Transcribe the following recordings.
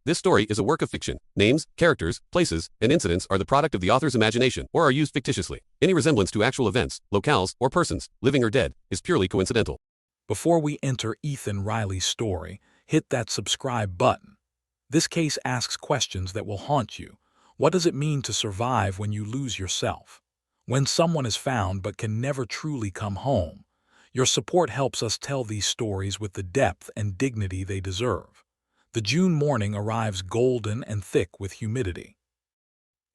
This story is a work of fiction. Names, characters, places, and incidents are the product of the author's imagination or are used fictitiously. Any resemblance to actual events, locales, or persons, living or dead, is purely coincidental. Before we enter Ethan Riley's story, hit that subscribe button. This case asks questions that will haunt you. What does it mean to survive when you lose yourself? When someone is found but can never truly come home? Your support helps us tell these stories with the depth and dignity they deserve. The June morning arrives golden and thick with humidity.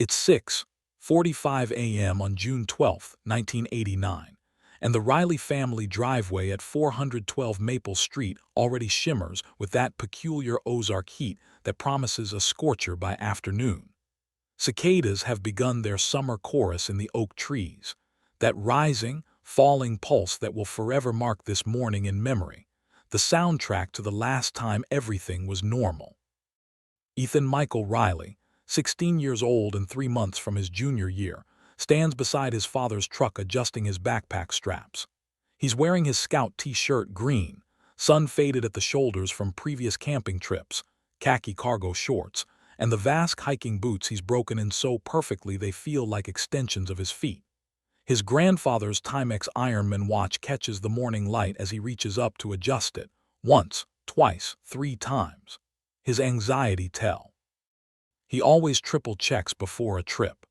It's 6:45 a.m. on June 12, 1989, and the Riley family driveway at 412 Maple Street already shimmers with that peculiar Ozark heat that promises a scorcher by afternoon. Cicadas have begun their summer chorus in the oak trees, that rising, falling pulse that will forever mark this morning in memory, the soundtrack to the last time everything was normal. Ethan Michael Riley, 16 years old and 3 months from his junior year, stands beside his father's truck adjusting his backpack straps. He's wearing his Scout t-shirt green, sun-faded at the shoulders from previous camping trips, khaki cargo shorts, and the vast hiking boots he's broken in so perfectly they feel like extensions of his feet. His grandfather's Timex Ironman watch catches the morning light as he reaches up to adjust it, once, twice, 3 times. His anxiety tell. He always triple checks before a trip.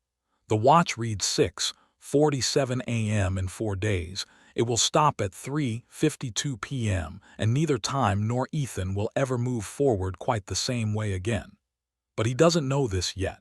The watch reads 6:47 a.m. in 4 days. It will stop at 3:52 p.m., and neither time nor Ethan will ever move forward quite the same way again. But he doesn't know this yet.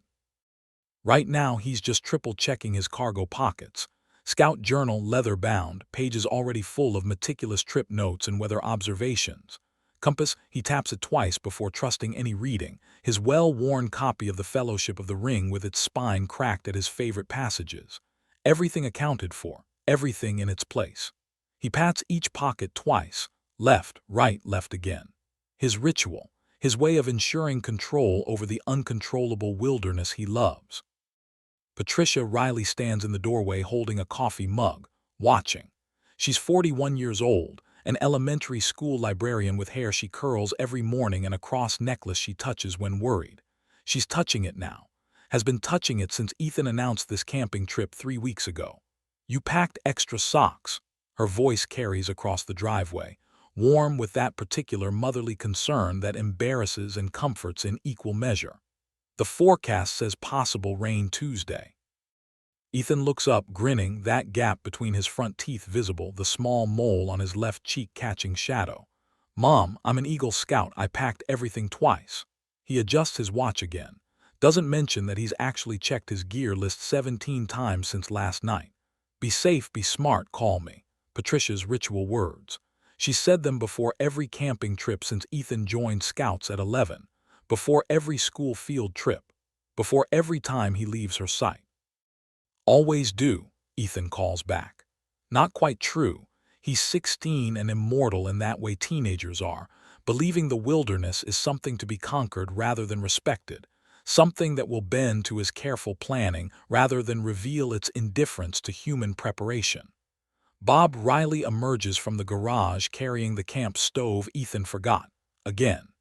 Right now he's just triple checking his cargo pockets. Scout journal leather-bound, pages already full of meticulous trip notes and weather observations. Compass, he taps it twice before trusting any reading, his well-worn copy of the Fellowship of the Ring with its spine cracked at his favorite passages. Everything accounted for, everything in its place. He pats each pocket twice, left, right, left again. His ritual, his way of ensuring control over the uncontrollable wilderness he loves. Patricia Riley stands in the doorway holding a coffee mug, watching. She's 41 years old, an elementary school librarian with hair she curls every morning and a cross necklace she touches when worried. She's touching it now, has been touching it since Ethan announced this camping trip 3 weeks ago. "You packed extra socks," her voice carries across the driveway, warm with that particular motherly concern that embarrasses and comforts in equal measure. The forecast says possible rain Tuesday. Ethan looks up, grinning, that gap between his front teeth visible, the small mole on his left cheek catching shadow. "Mom, I'm an Eagle Scout. I packed everything twice." He adjusts his watch again. Doesn't mention that he's actually checked his gear list 17 times since last night. "Be safe, be smart, call me." Patricia's ritual words. She said them before every camping trip since Ethan joined Scouts at 11. Before every school field trip, before every time he leaves her sight. "Always do," Ethan calls back. Not quite true. He's 16 and immortal in that way teenagers are, believing the wilderness is something to be conquered rather than respected, something that will bend to his careful planning rather than reveal its indifference to human preparation. Bob Riley emerges from the garage carrying the camp stove Ethan forgot, again.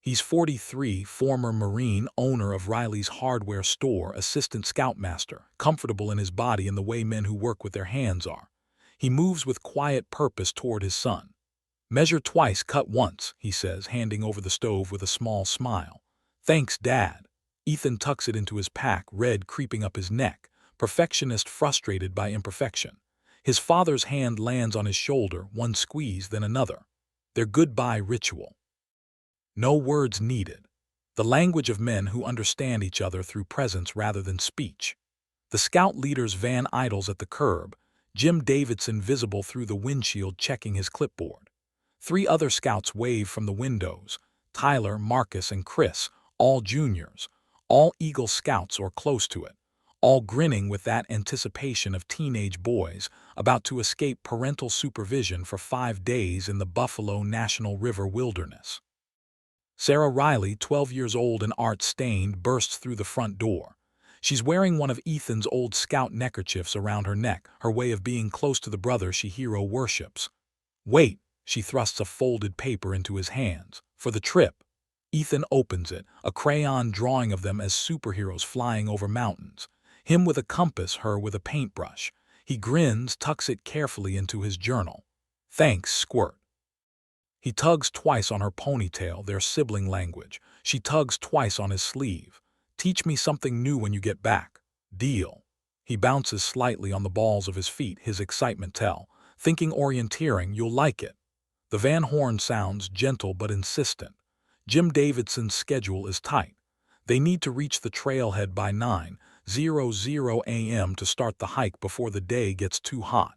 He's 43, former Marine, owner of Riley's hardware store, assistant scoutmaster, comfortable in his body in the way men who work with their hands are. He moves with quiet purpose toward his son. "Measure twice, cut once," he says, handing over the stove with a small smile. "Thanks, Dad." Ethan tucks it into his pack, red creeping up his neck, perfectionist frustrated by imperfection. His father's hand lands on his shoulder, one squeeze, then another. Their goodbye ritual. No words needed. The language of men who understand each other through presence rather than speech. The scout leader's van idles at the curb, Jim Davidson visible through the windshield checking his clipboard. 3 other scouts wave from the windows, Tyler, Marcus, and Chris, all juniors, all Eagle Scouts or close to it, all grinning with that anticipation of teenage boys about to escape parental supervision for 5 days in the Buffalo National River wilderness. Sarah Riley, 12 years old and art-stained, bursts through the front door. She's wearing one of Ethan's old scout neckerchiefs around her neck, her way of being close to the brother she hero worships. "Wait," she thrusts a folded paper into his hands. "For the trip." Ethan opens it, a crayon drawing of them as superheroes flying over mountains. Him with a compass, her with a paintbrush. He grins, tucks it carefully into his journal. Thanks, Squirt. He tugs twice on her ponytail, their sibling language. She tugs twice on his sleeve. Teach me something new when you get back. Deal. He bounces slightly on the balls of his feet, his excitement tell. Thinking orienteering, you'll like it. The Van Horn sounds gentle but insistent. Jim Davidson's schedule is tight. They need to reach the trailhead by 9:00 a.m. to start the hike before the day gets too hot.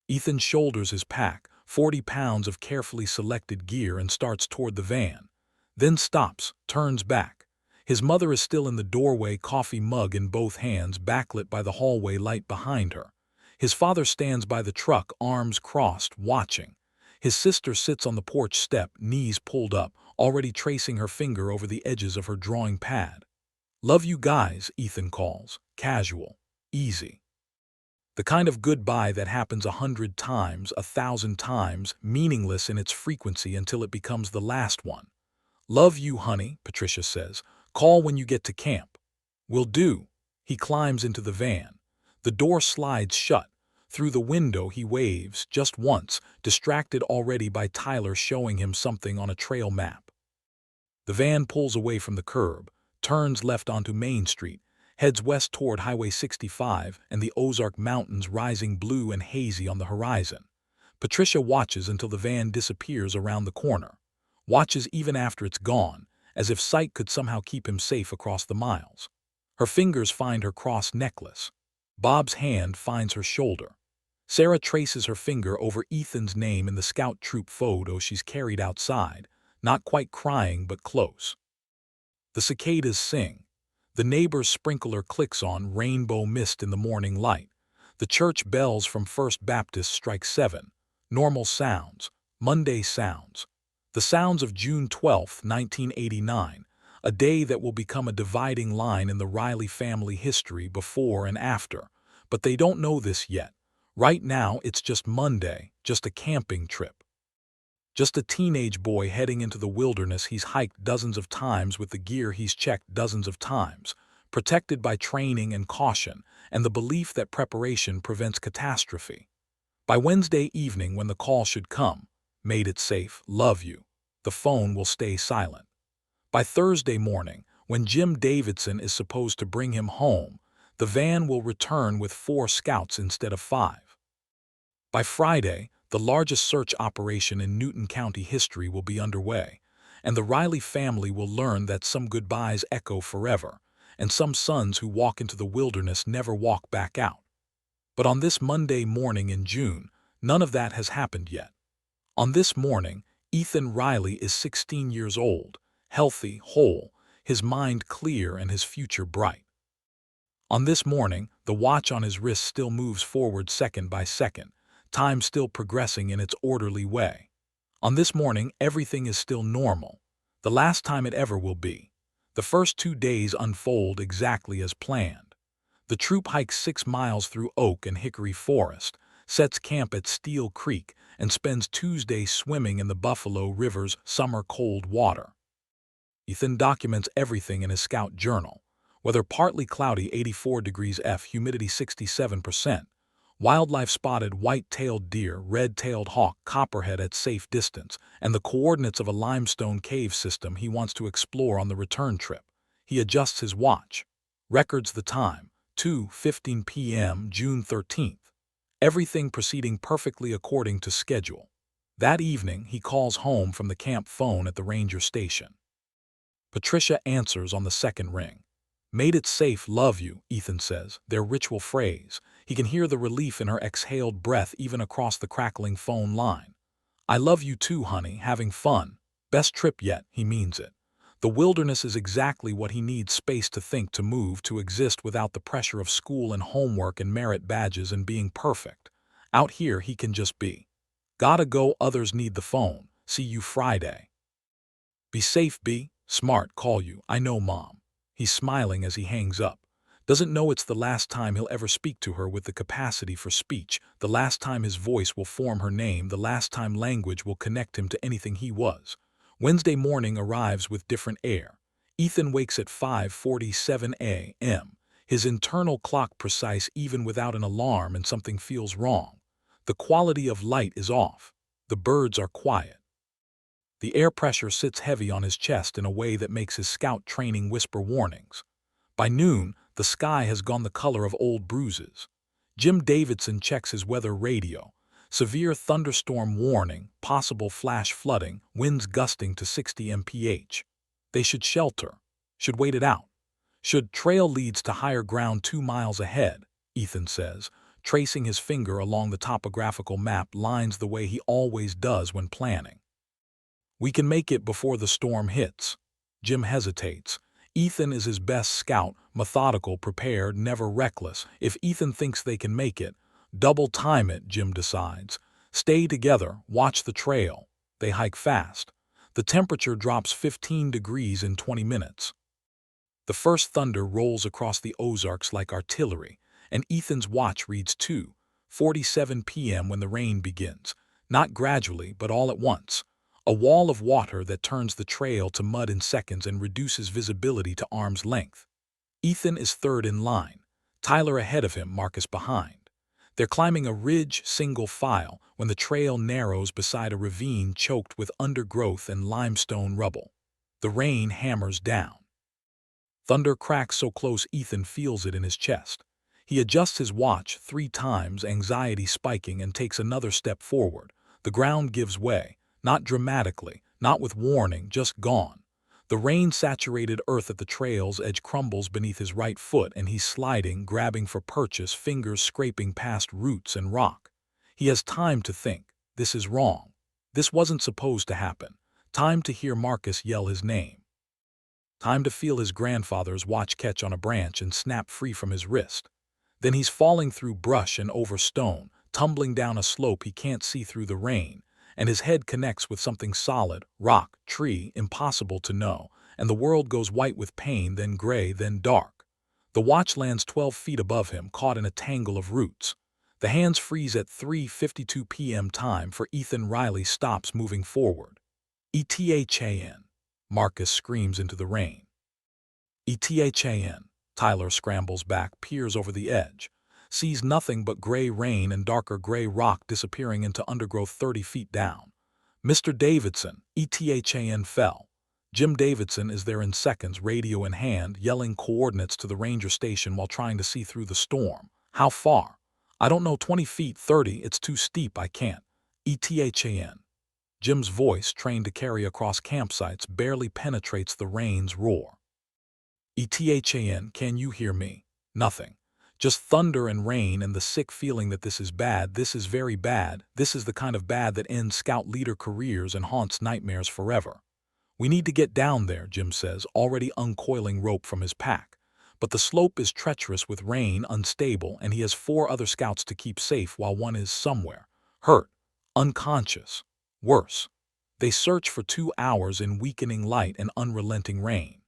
Ethan shoulders his pack, 40 pounds of carefully selected gear, and starts toward the van. Then stops, turns back. His mother is still in the doorway, coffee mug in both hands, backlit by the hallway light behind her. His father stands by the truck, arms crossed, watching. His sister sits on the porch step, knees pulled up, already tracing her finger over the edges of her drawing pad. Love you guys, Ethan calls, casual, easy. The kind of goodbye that happens 100 times, 1,000 times, meaningless in its frequency until it becomes the last one. Love you, honey, Patricia says. Call when you get to camp. Will do. He climbs into the van. The door slides shut. Through the window he waves, just once, distracted already by Tyler showing him something on a trail map. The van pulls away from the curb, turns left onto Main Street, heads west toward Highway 65 and the Ozark Mountains rising blue and hazy on the horizon. Patricia watches until the van disappears around the corner. Watches even after it's gone, as if sight could somehow keep him safe across the miles. Her fingers find her cross necklace. Bob's hand finds her shoulder. Sarah traces her finger over Ethan's name in the scout troop photo she's carried outside, not quite crying but close. The cicadas sing. The neighbor's sprinkler clicks on rainbow mist in the morning light. The church bells from First Baptist strike 7. Normal sounds, Monday sounds. The sounds of June 12, 1989, a day that will become a dividing line in the Riley family history before and after. But they don't know this yet. Right now, it's just Monday, just a camping trip. Just a teenage boy heading into the wilderness he's hiked dozens of times with the gear he's checked dozens of times, protected by training and caution and the belief that preparation prevents catastrophe. By Wednesday evening, when the call should come, made it safe, love you, the phone will stay silent. By Thursday morning, when Jim Davidson is supposed to bring him home, the van will return with 4 scouts instead of 5. By Friday, the largest search operation in Newton County history will be underway, and the Riley family will learn that some goodbyes echo forever, and some sons who walk into the wilderness never walk back out. But on this Monday morning in June, none of that has happened yet. On this morning, Ethan Riley is 16 years old, healthy, whole, his mind clear and his future bright. On this morning, the watch on his wrist still moves forward second by second, time still progressing in its orderly way. On this morning, everything is still normal, the last time it ever will be. The first 2 days unfold exactly as planned. The troop hikes 6 miles through oak and hickory forest, sets camp at Steel Creek, and spends Tuesday swimming in the Buffalo River's summer cold water. Ethan documents everything in his scout journal. Weather partly cloudy, 84 degrees F, humidity 67%. Wildlife spotted white-tailed deer, red-tailed hawk, copperhead at safe distance, and the coordinates of a limestone cave system he wants to explore on the return trip. He adjusts his watch. Records the time, 2:15 p.m., June 13th. Everything proceeding perfectly according to schedule. That evening, he calls home from the camp phone at the ranger station. Patricia answers on the second ring. Made it safe, love you, Ethan says, their ritual phrase. He can hear the relief in her exhaled breath even across the crackling phone line. I love you too, honey, having fun. Best trip yet, he means it. The wilderness is exactly what he needs: space to think, to move, to exist without the pressure of school and homework and merit badges and being perfect. Out here, he can just be. Gotta go, others need the phone. See you Friday. Be safe, B. Smart, call you. I know, Mom. He's smiling as he hangs up. Doesn't know it's the last time he'll ever speak to her with the capacity for speech, the last time his voice will form her name, the last time language will connect him to anything he was. Wednesday morning arrives with different air. Ethan wakes at 5:47 a.m., his internal clock precise even without an alarm, and something feels wrong. The quality of light is off. The birds are quiet. The air pressure sits heavy on his chest in a way that makes his scout training whisper warnings. By noon, the sky has gone the color of old bruises. Jim Davidson checks his weather radio. Severe thunderstorm warning, possible flash flooding, winds gusting to 60 mph. They should shelter. Should wait it out. Should trail leads to higher ground 2 miles ahead, Ethan says, tracing his finger along the topographical map lines the way he always does when planning. We can make it before the storm hits. Jim hesitates. Ethan is his best scout, methodical, prepared, never reckless. If Ethan thinks they can make it, double time it, Jim decides. Stay together, watch the trail. They hike fast. The temperature drops 15 degrees in 20 minutes. The first thunder rolls across the Ozarks like artillery, and Ethan's watch reads 2:47 p.m. when the rain begins, not gradually but all at once. A wall of water that turns the trail to mud in seconds and reduces visibility to arm's length. Ethan is third in line, Tyler ahead of him, Marcus behind. They're climbing a ridge single file when the trail narrows beside a ravine choked with undergrowth and limestone rubble. The rain hammers down. Thunder cracks so close Ethan feels it in his chest. He adjusts his watch 3 times, anxiety spiking, and takes another step forward. The ground gives way. Not dramatically, not with warning, just gone. The rain-saturated earth at the trail's edge crumbles beneath his right foot, and he's sliding, grabbing for purchase, fingers scraping past roots and rock. He has time to think. This is wrong. This wasn't supposed to happen. Time to hear Marcus yell his name. Time to feel his grandfather's watch catch on a branch and snap free from his wrist. Then he's falling through brush and over stone, tumbling down a slope he can't see through the rain, and his head connects with something solid, rock, tree, impossible to know, and the world goes white with pain, then gray, then dark. The watch lands 12 feet above him, caught in a tangle of roots. The hands freeze at 3:52 p.m. Time for Ethan. Riley stops moving forward. "ETHAN," Marcus screams into the rain. "ETHAN." Tyler scrambles back, peers over the edge, sees nothing but gray rain and darker gray rock disappearing into undergrowth 30 feet down. "Mr. Davidson," ETHAN fell. Jim Davidson is there in seconds, radio in hand, yelling coordinates to the ranger station while trying to see through the storm. "How far?" "I don't know, 20 feet, 30, it's too steep, I can't." ETHAN. Jim's voice, trained to carry across campsites, barely penetrates the rain's roar. "ETHAN, can you hear me?" Nothing. Just thunder and rain and the sick feeling that this is bad, this is very bad, this is the kind of bad that ends scout leader careers and haunts nightmares forever. "We need to get down there," Jim says, already uncoiling rope from his pack. But the slope is treacherous with rain, unstable, and he has 4 other scouts to keep safe while one is somewhere. Hurt. Unconscious. Worse. They search for 2 hours in weakening light and unrelenting rain.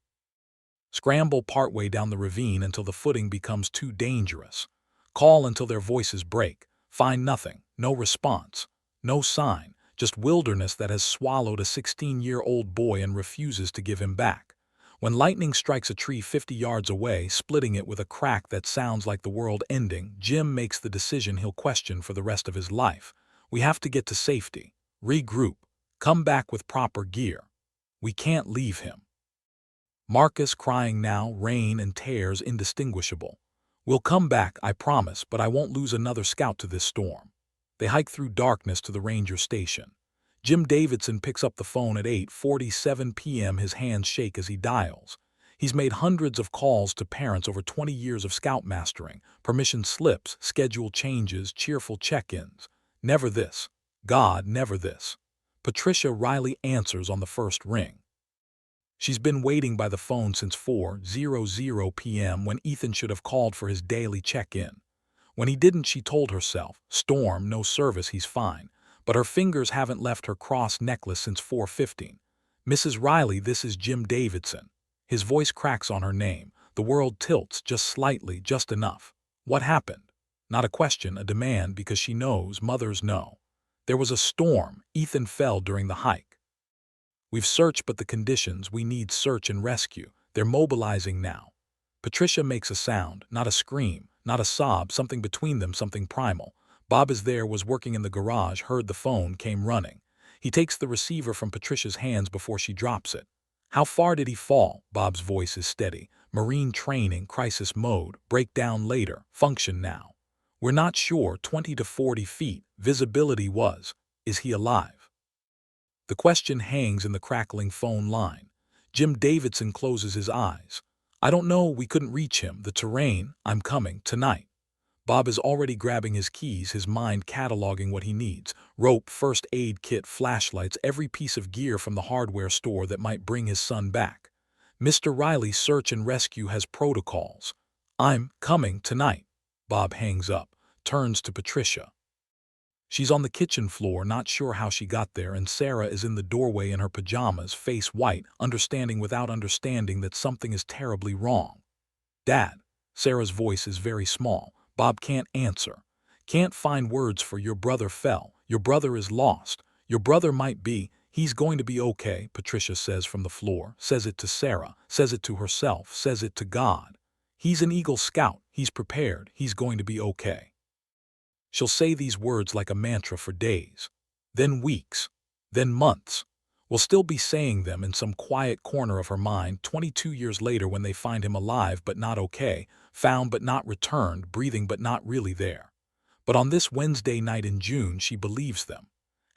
Scramble partway down the ravine until the footing becomes too dangerous. Call until their voices break. Find nothing. No response. No sign. Just wilderness that has swallowed a 16-year-old boy and refuses to give him back. When lightning strikes a tree 50 yards away, splitting it with a crack that sounds like the world ending, Jim makes the decision he'll question for the rest of his life. We have to get to safety. Regroup. Come back with proper gear. We can't leave him. Marcus crying now, rain and tears indistinguishable. "We'll come back, I promise, but I won't lose another scout to this storm." They hike through darkness to the ranger station. Jim Davidson picks up the phone at 8:47 p.m. His hands shake as he dials. He's made hundreds of calls to parents over 20 years of scoutmastering, permission slips, schedule changes, cheerful check-ins. Never this. God, never this. Patricia Riley answers on the first ring. She's been waiting by the phone since 4:00 p.m. when Ethan should have called for his daily check-in. When he didn't, she told herself, "Storm, no service, he's fine." But her fingers haven't left her cross necklace since 4:15. "Mrs. Riley, this is Jim Davidson." His voice cracks on her name. The world tilts just slightly, just enough. What happened? Not a question, a demand, because she knows, mothers know. There was a storm. Ethan fell during the hike. We've searched, but the conditions we need search and rescue. They're mobilizing now. Patricia makes a sound, not a scream, not a sob, something between them, something primal. Bob is there, was working in the garage, heard the phone, came running. He takes the receiver from Patricia's hands before she drops it. How far did he fall? Bob's voice is steady. Marine training, crisis mode, breakdown later, function now. We're not sure, 20 to 40 feet. Visibility was. Is he alive? The question hangs in the crackling phone line. Jim Davidson closes his eyes. I don't know, we couldn't reach him. The terrain, I'm coming, tonight. Bob is already grabbing his keys, his mind cataloging what he needs. Rope, first aid kit, flashlights, every piece of gear from the hardware store that might bring his son back. Mr. Riley's search and rescue has protocols. I'm coming tonight. Bob hangs up, turns to Patricia. She's on the kitchen floor, not sure how she got there, and Sarah is in the doorway in her pajamas, face white, understanding without understanding that something is terribly wrong. Dad. Sarah's voice is very small. Bob can't answer. Can't find words for your brother fell. Your brother is lost. Your brother might be. He's going to be okay, Patricia says from the floor. Says it to Sarah. Says it to herself. Says it to God. He's an Eagle Scout. He's prepared. He's going to be okay. She'll say these words like a mantra for days, then weeks, then months. Will still be saying them in some quiet corner of her mind 22 years later when they find him alive but not okay, found but not returned, breathing but not really there. But on this Wednesday night in June she believes them,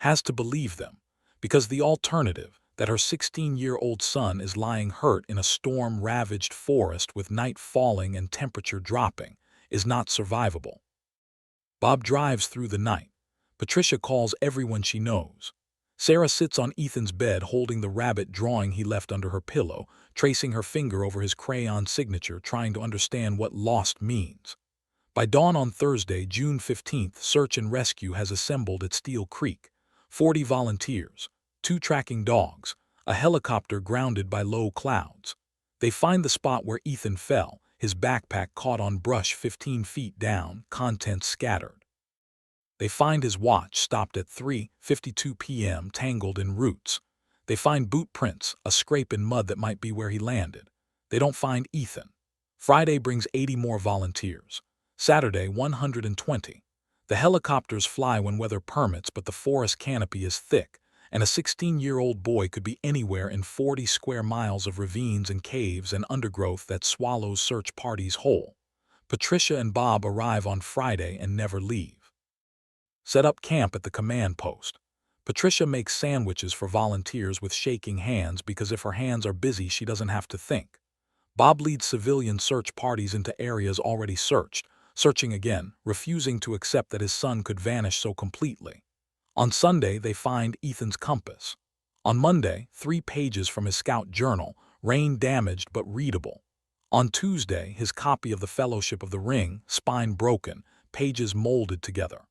has to believe them, because the alternative, that her 16-year-old son is lying hurt in a storm-ravaged forest with night falling and temperature dropping, is not survivable. Bob drives through the night. Patricia calls everyone she knows. Sarah sits on Ethan's bed holding the rabbit drawing he left under her pillow, tracing her finger over his crayon signature, trying to understand what lost means. By dawn on Thursday, June 15th, search and rescue has assembled at Steel Creek. 40 volunteers, 2 tracking dogs, a helicopter grounded by low clouds. They find the spot where Ethan fell, his backpack caught on brush 15 feet down, contents scattered. They find his watch stopped at 3:52 p.m. tangled in roots. They find boot prints, a scrape in mud that might be where he landed. They don't find Ethan. Friday brings 80 more volunteers. Saturday, 120. The helicopters fly when weather permits, but the forest canopy is thick, and a 16-year-old boy could be anywhere in 40 square miles of ravines and caves and undergrowth that swallows search parties whole. Patricia and Bob arrive on Friday and never leave. Set up camp at the command post. Patricia makes sandwiches for volunteers with shaking hands because if her hands are busy she doesn't have to think. Bob leads civilian search parties into areas already searched, searching again, refusing to accept that his son could vanish so completely. On Sunday, they find Ethan's compass. On Monday, 3 pages from his scout journal, rain-damaged but readable. On Tuesday, his copy of the Fellowship of the Ring, spine broken, pages molded together.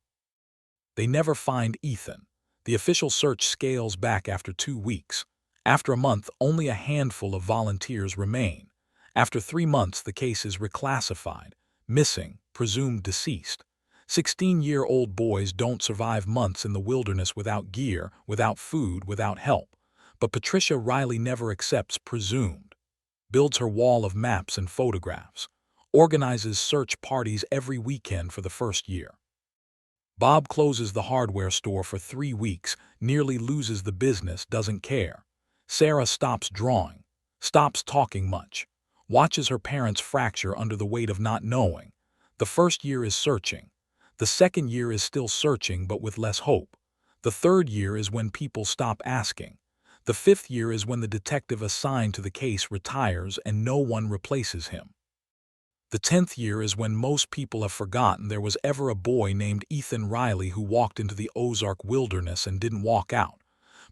They never find Ethan. The official search scales back after 2 weeks. After a month, only a handful of volunteers remain. After 3 months, the case is reclassified, missing, presumed deceased. 16-year-old boys don't survive months in the wilderness without gear, without food, without help. But Patricia Riley never accepts presumed. Builds her wall of maps and photographs. Organizes search parties every weekend for the first year. Bob closes the hardware store for 3 weeks, nearly loses the business, doesn't care. Sarah stops drawing, stops talking much, watches her parents fracture under the weight of not knowing. The first year is searching. The second year is still searching but with less hope. The third year is when people stop asking. The 5th year is when the detective assigned to the case retires and no one replaces him. The 10th year is when most people have forgotten there was ever a boy named Ethan Riley who walked into the Ozark wilderness and didn't walk out.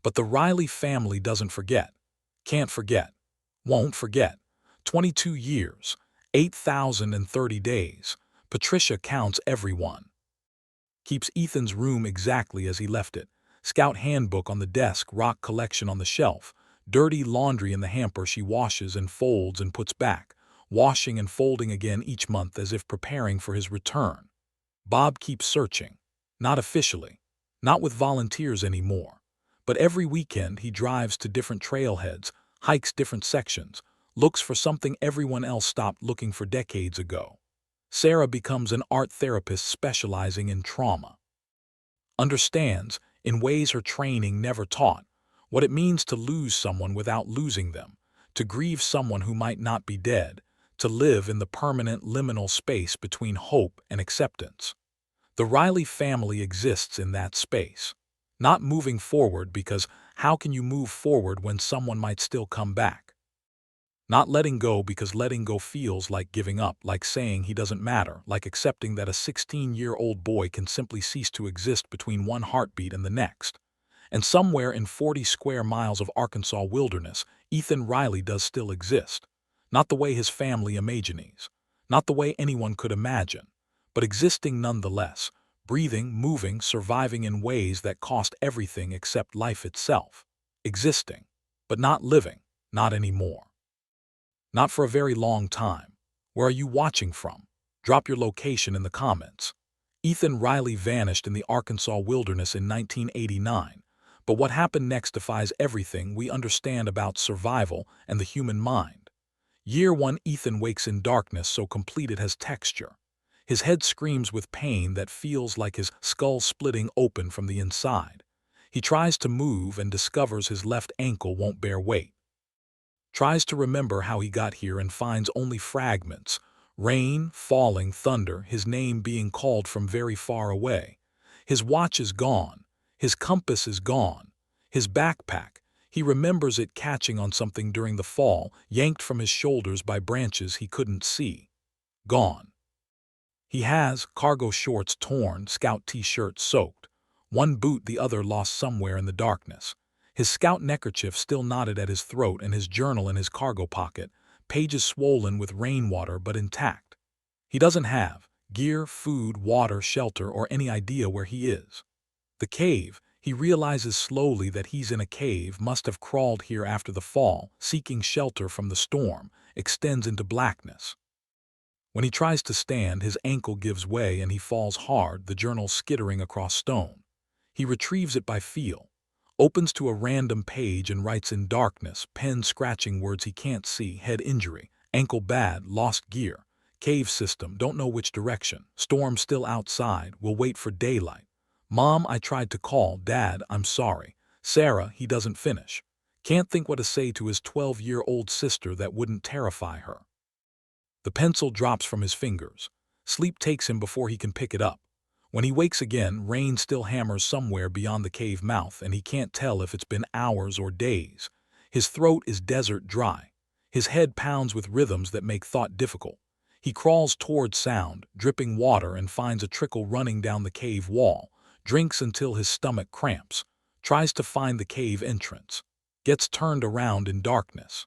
But the Riley family doesn't forget. Can't forget. Won't forget. 22 years. 8,030 days. Patricia counts everyone. Keeps Ethan's room exactly as he left it. Scout handbook on the desk, rock collection on the shelf. Dirty laundry in the hamper she washes and folds and puts back. Washing and folding again each month as if preparing for his return. Bob keeps searching. Not officially. Not with volunteers anymore. But every weekend he drives to different trailheads, hikes different sections, looks for something everyone else stopped looking for decades ago. Sarah becomes an art therapist specializing in trauma. Understands, in ways her training never taught, what it means to lose someone without losing them, to grieve someone who might not be dead, to live in the permanent liminal space between hope and acceptance. The Riley family exists in that space. Not moving forward because how can you move forward when someone might still come back? Not letting go because letting go feels like giving up, like saying he doesn't matter, like accepting that a 16-year-old boy can simply cease to exist between one heartbeat and the next. And somewhere in 40 square miles of Arkansas wilderness, Ethan Riley does still exist. Not the way his family imagines, not the way anyone could imagine, but existing nonetheless, breathing, moving, surviving in ways that cost everything except life itself. Existing, but not living, not anymore. Not for a very long time. Where are you watching from? Drop your location in the comments. Ethan Riley vanished in the Arkansas wilderness in 1989, but what happened next defies everything we understand about survival and the human mind. Year 1, Ethan wakes in darkness so complete it has texture. His head screams with pain that feels like his skull splitting open from the inside. He tries to move and discovers his left ankle won't bear weight. Tries to remember how he got here and finds only fragments. Rain, falling, thunder, his name being called from very far away. His watch is gone. His compass is gone. His backpack, he remembers it catching on something during the fall, yanked from his shoulders by branches he couldn't see. Gone. He has cargo shorts torn, scout t-shirt soaked. One boot, the other lost somewhere in the darkness. His scout neckerchief still knotted at his throat and his journal in his cargo pocket, pages swollen with rainwater but intact. He doesn't have gear, food, water, shelter, or any idea where he is. The cave, he realizes slowly that he's in a cave, must have crawled here after the fall, seeking shelter from the storm, extends into blackness. When he tries to stand, his ankle gives way and he falls hard, the journal skittering across stone. He retrieves it by feel, opens to a random page and writes in darkness, pen scratching words he can't see, head injury, ankle bad, lost gear, cave system, don't know which direction, storm still outside, will wait for daylight. Mom, I tried to call, Dad, I'm sorry. Sarah, he doesn't finish. Can't think what to say to his 12-year-old sister that wouldn't terrify her. The pencil drops from his fingers. Sleep takes him before he can pick it up. When he wakes again, rain still hammers somewhere beyond the cave mouth, and he can't tell if it's been hours or days. His throat is desert dry. His head pounds with rhythms that make thought difficult. He crawls toward sound, dripping water, and finds a trickle running down the cave wall, drinks until his stomach cramps, tries to find the cave entrance, gets turned around in darkness.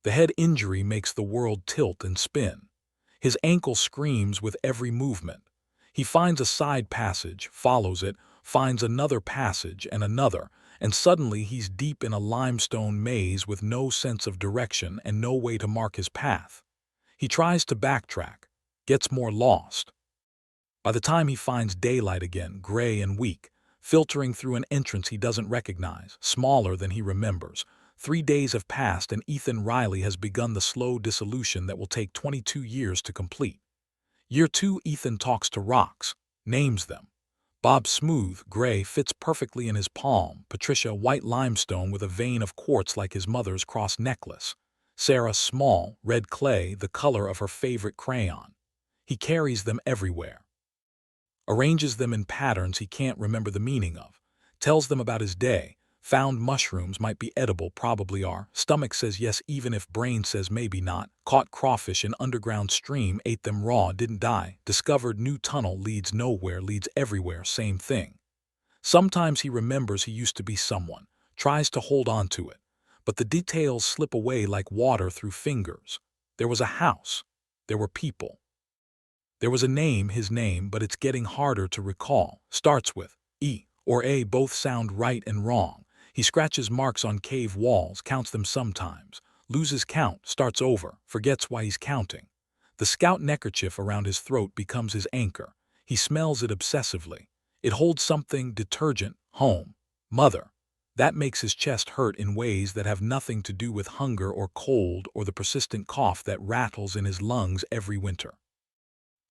The head injury makes the world tilt and spin. His ankle screams with every movement. He finds a side passage, follows it, finds another passage and another, and suddenly he's deep in a limestone maze with no sense of direction and no way to mark his path. He tries to backtrack, gets more lost. By the time he finds daylight again, gray and weak, filtering through an entrance he doesn't recognize, smaller than he remembers, 3 days have passed and Ethan Riley has begun the slow dissolution that will take 22 years to complete. Year 2, Ethan talks to rocks, names them. Bob, smooth, gray, fits perfectly in his palm. Patricia, white limestone with a vein of quartz like his mother's cross necklace. Sarah, small, red clay, the color of her favorite crayon. He carries them everywhere. Arranges them in patterns he can't remember the meaning of. Tells them about his day. Found mushrooms, might be edible, probably are. Stomach says yes even if brain says maybe not. Caught crawfish in underground stream, ate them raw, didn't die. Discovered new tunnel, leads nowhere, leads everywhere, same thing. Sometimes he remembers he used to be someone, tries to hold on to it, but the details slip away like water through fingers. There was a house. There were people. There was a name, his name, but it's getting harder to recall. Starts with E or A, both sound right and wrong. He scratches marks on cave walls, counts them sometimes, loses count, starts over, forgets why he's counting. The scout neckerchief around his throat becomes his anchor. He smells it obsessively. It holds something: detergent, home, mother. That makes his chest hurt in ways that have nothing to do with hunger or cold or the persistent cough that rattles in his lungs every winter.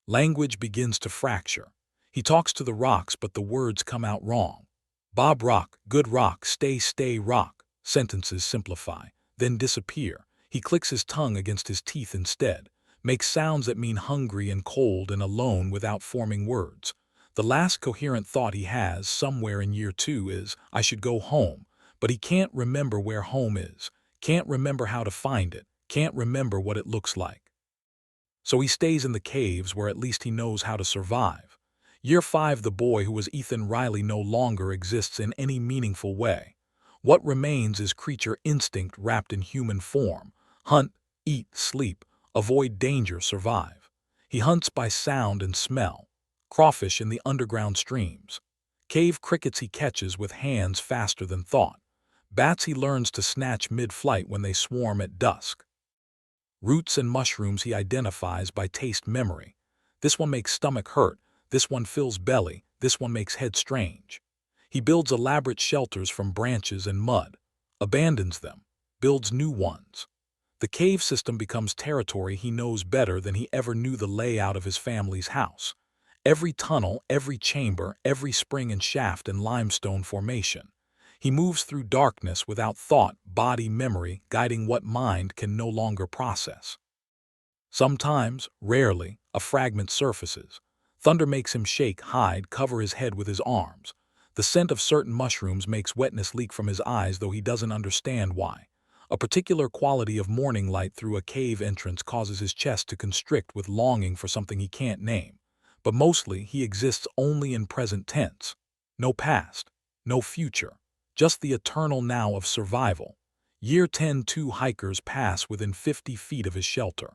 Language begins to fracture. He talks to the rocks, but the words come out wrong. Bob rock, good rock, stay rock. Sentences simplify, then disappear. He clicks his tongue against his teeth instead, makes sounds that mean hungry and cold and alone without forming words. The last coherent thought he has, somewhere in year 2, is, I should go home, but he can't remember where home is, can't remember how to find it, can't remember what it looks like. So he stays in the caves where at least he knows how to survive. Year 5, the boy who was Ethan Riley no longer exists in any meaningful way. What remains is creature instinct wrapped in human form. Hunt, eat, sleep, avoid danger, survive. He hunts by sound and smell. Crawfish in the underground streams. Cave crickets he catches with hands faster than thought. Bats he learns to snatch mid-flight when they swarm at dusk. Roots and mushrooms he identifies by taste memory. This one makes stomach hurt, this one fills belly, this one makes head strange. He builds elaborate shelters from branches and mud, abandons them, builds new ones. The cave system becomes territory he knows better than he ever knew the layout of his family's house. Every tunnel, every chamber, every spring and shaft and limestone formation. He moves through darkness without thought, body, memory, guiding what mind can no longer process. Sometimes, rarely, a fragment surfaces. Thunder makes him shake, hide, cover his head with his arms. The scent of certain mushrooms makes wetness leak from his eyes, though he doesn't understand why. A particular quality of morning light through a cave entrance causes his chest to constrict with longing for something he can't name. But mostly, he exists only in present tense. No past, no future. Just the eternal now of survival. Year 10, 2 hikers pass within 50 feet of his shelter.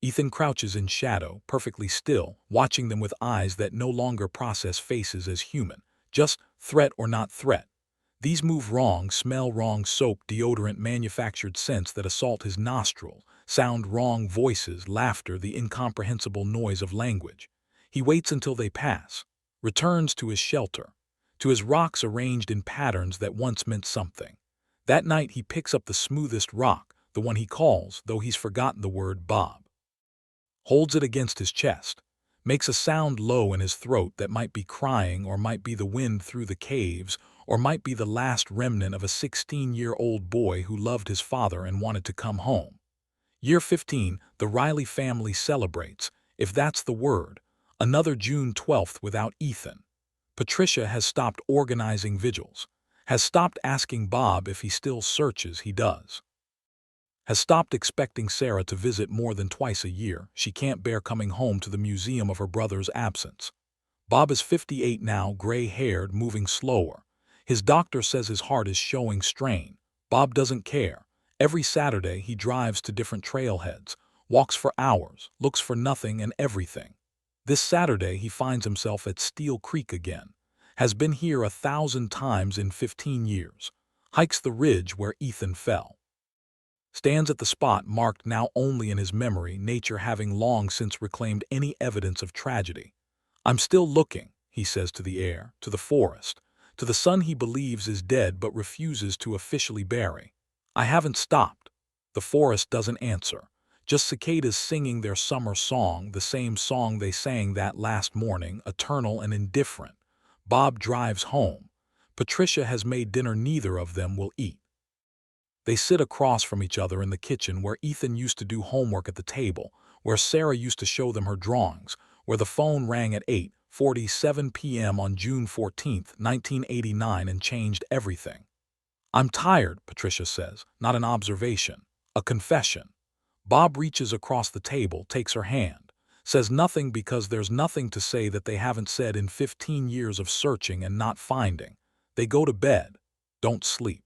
Ethan crouches in shadow, perfectly still, watching them with eyes that no longer process faces as human, just threat or not threat. These move wrong, smell wrong, soap, deodorant, manufactured scents that assault his nostrils, sound wrong, voices, laughter, the incomprehensible noise of language. He waits until they pass, returns to his shelter, to his rocks arranged in patterns that once meant something. That night he picks up the smoothest rock, the one he calls, though he's forgotten the word, Bob. Holds it against his chest, makes a sound low in his throat that might be crying or might be the wind through the caves or might be the last remnant of a 16-year-old boy who loved his father and wanted to come home. Year 15, the Riley family celebrates, if that's the word, another June 12th without Ethan. Patricia has stopped organizing vigils, has stopped asking Bob if he still searches, he does. Has stopped expecting Sarah to visit more than twice a year, she can't bear coming home to the museum of her brother's absence. Bob is 58 now, gray-haired, moving slower. His doctor says his heart is showing strain. Bob doesn't care. Every Saturday he drives to different trailheads, walks for hours, looks for nothing and everything. This Saturday he finds himself at Steel Creek again. Has been here 1,000 times in 15 years. Hikes the ridge where Ethan fell. Stands at the spot marked now only in his memory, nature having long since reclaimed any evidence of tragedy. I'm still looking, he says to the air, to the forest, to the son he believes is dead but refuses to officially bury. I haven't stopped. The forest doesn't answer. Just cicadas singing their summer song, the same song they sang that last morning, eternal and indifferent. Bob drives home. Patricia has made dinner neither of them will eat. They sit across from each other in the kitchen where Ethan used to do homework at the table, where Sarah used to show them her drawings, where the phone rang at 8:47 p.m. on June 14, 1989 and changed everything. I'm tired, Patricia says, not an observation, a confession. Bob reaches across the table, takes her hand, says nothing because there's nothing to say that they haven't said in 15 years of searching and not finding. They go to bed, don't sleep.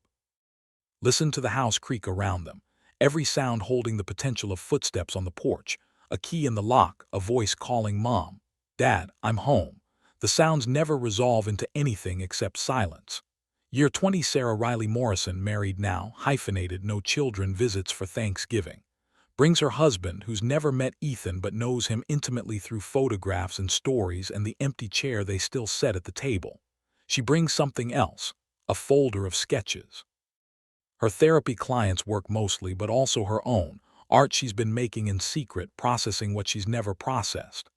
Listen to the house creak around them, every sound holding the potential of footsteps on the porch, a key in the lock, a voice calling Mom, Dad, I'm home. The sounds never resolve into anything except silence. Year 20, Sarah Riley Morrison, married now, hyphenated, no children, visits for Thanksgiving. Brings her husband, who's never met Ethan but knows him intimately through photographs and stories and the empty chair they still set at the table. She brings something else, a folder of sketches. Her therapy clients' work mostly, but also her own, art she's been making in secret, processing what she's never processed.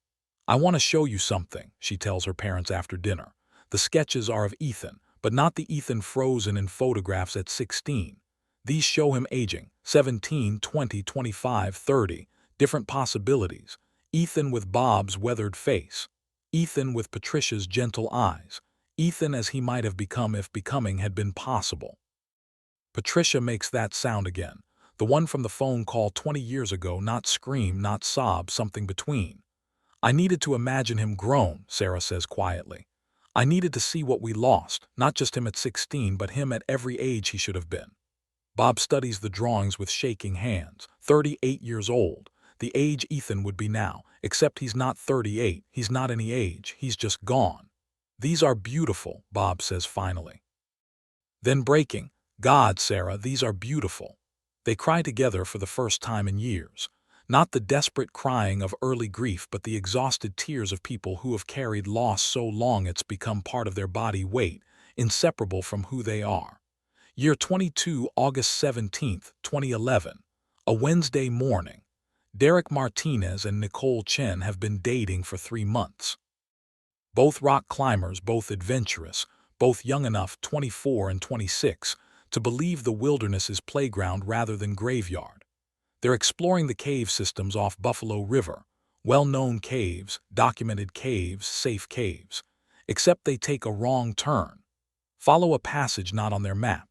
"I want to show you something," she tells her parents after dinner. The sketches are of Ethan, but not the Ethan frozen in photographs at 16. These show him aging, 17, 20, 25, 30, different possibilities. Ethan with Bob's weathered face. Ethan with Patricia's gentle eyes. Ethan as he might have become if becoming had been possible. Patricia makes that sound again, the one from the phone call 20 years ago, not scream, not sob, something between. "I needed to imagine him grown," Sarah says quietly. "I needed to see what we lost, not just him at 16, but him at every age he should have been." Bob studies the drawings with shaking hands. 38 years old, the age Ethan would be now, except he's not 38, he's not any age, he's just gone. "These are beautiful," Bob says finally. Then breaking, "God, Sarah, these are beautiful." They cry together for the first time in years. Not the desperate crying of early grief, but the exhausted tears of people who have carried loss so long it's become part of their body weight, inseparable from who they are. Year 22, August 17th, 2011. A Wednesday morning. Derek Martinez and Nicole Chen have been dating for 3 months. Both rock climbers, both adventurous, both young enough, 24 and 26, to believe the wilderness is playground rather than graveyard. They're exploring the cave systems off Buffalo River, well-known caves, documented caves, safe caves. Except they take a wrong turn. Follow a passage not on their map.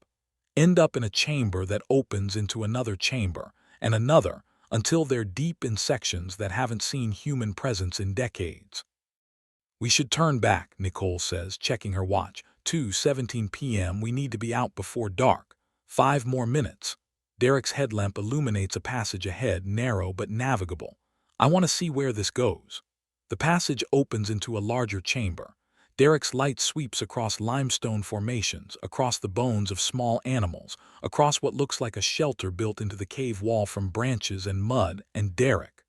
End up in a chamber that opens into another chamber, and another, until they're deep in sections that haven't seen human presence in decades. "We should turn back," Nicole says, checking her watch. 2:17 p.m. We need to be out before dark. 5 more minutes. Derek's headlamp illuminates a passage ahead, narrow but navigable. "I want to see where this goes." The passage opens into a larger chamber. Derek's light sweeps across limestone formations, across the bones of small animals, across what looks like a shelter built into the cave wall from branches and mud, and Derek.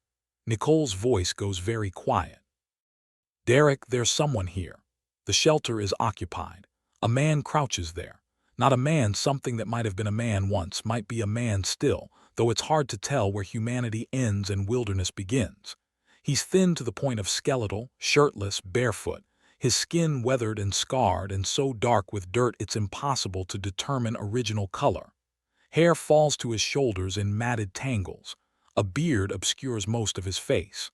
Nicole's voice goes very quiet. "Derek, there's someone here." The shelter is occupied. A man crouches there. Not a man, something that might have been a man once, might be a man still, though it's hard to tell where humanity ends and wilderness begins. He's thin to the point of skeletal, shirtless, barefoot, his skin weathered and scarred and so dark with dirt it's impossible to determine original color. Hair falls to his shoulders in matted tangles. A beard obscures most of his face.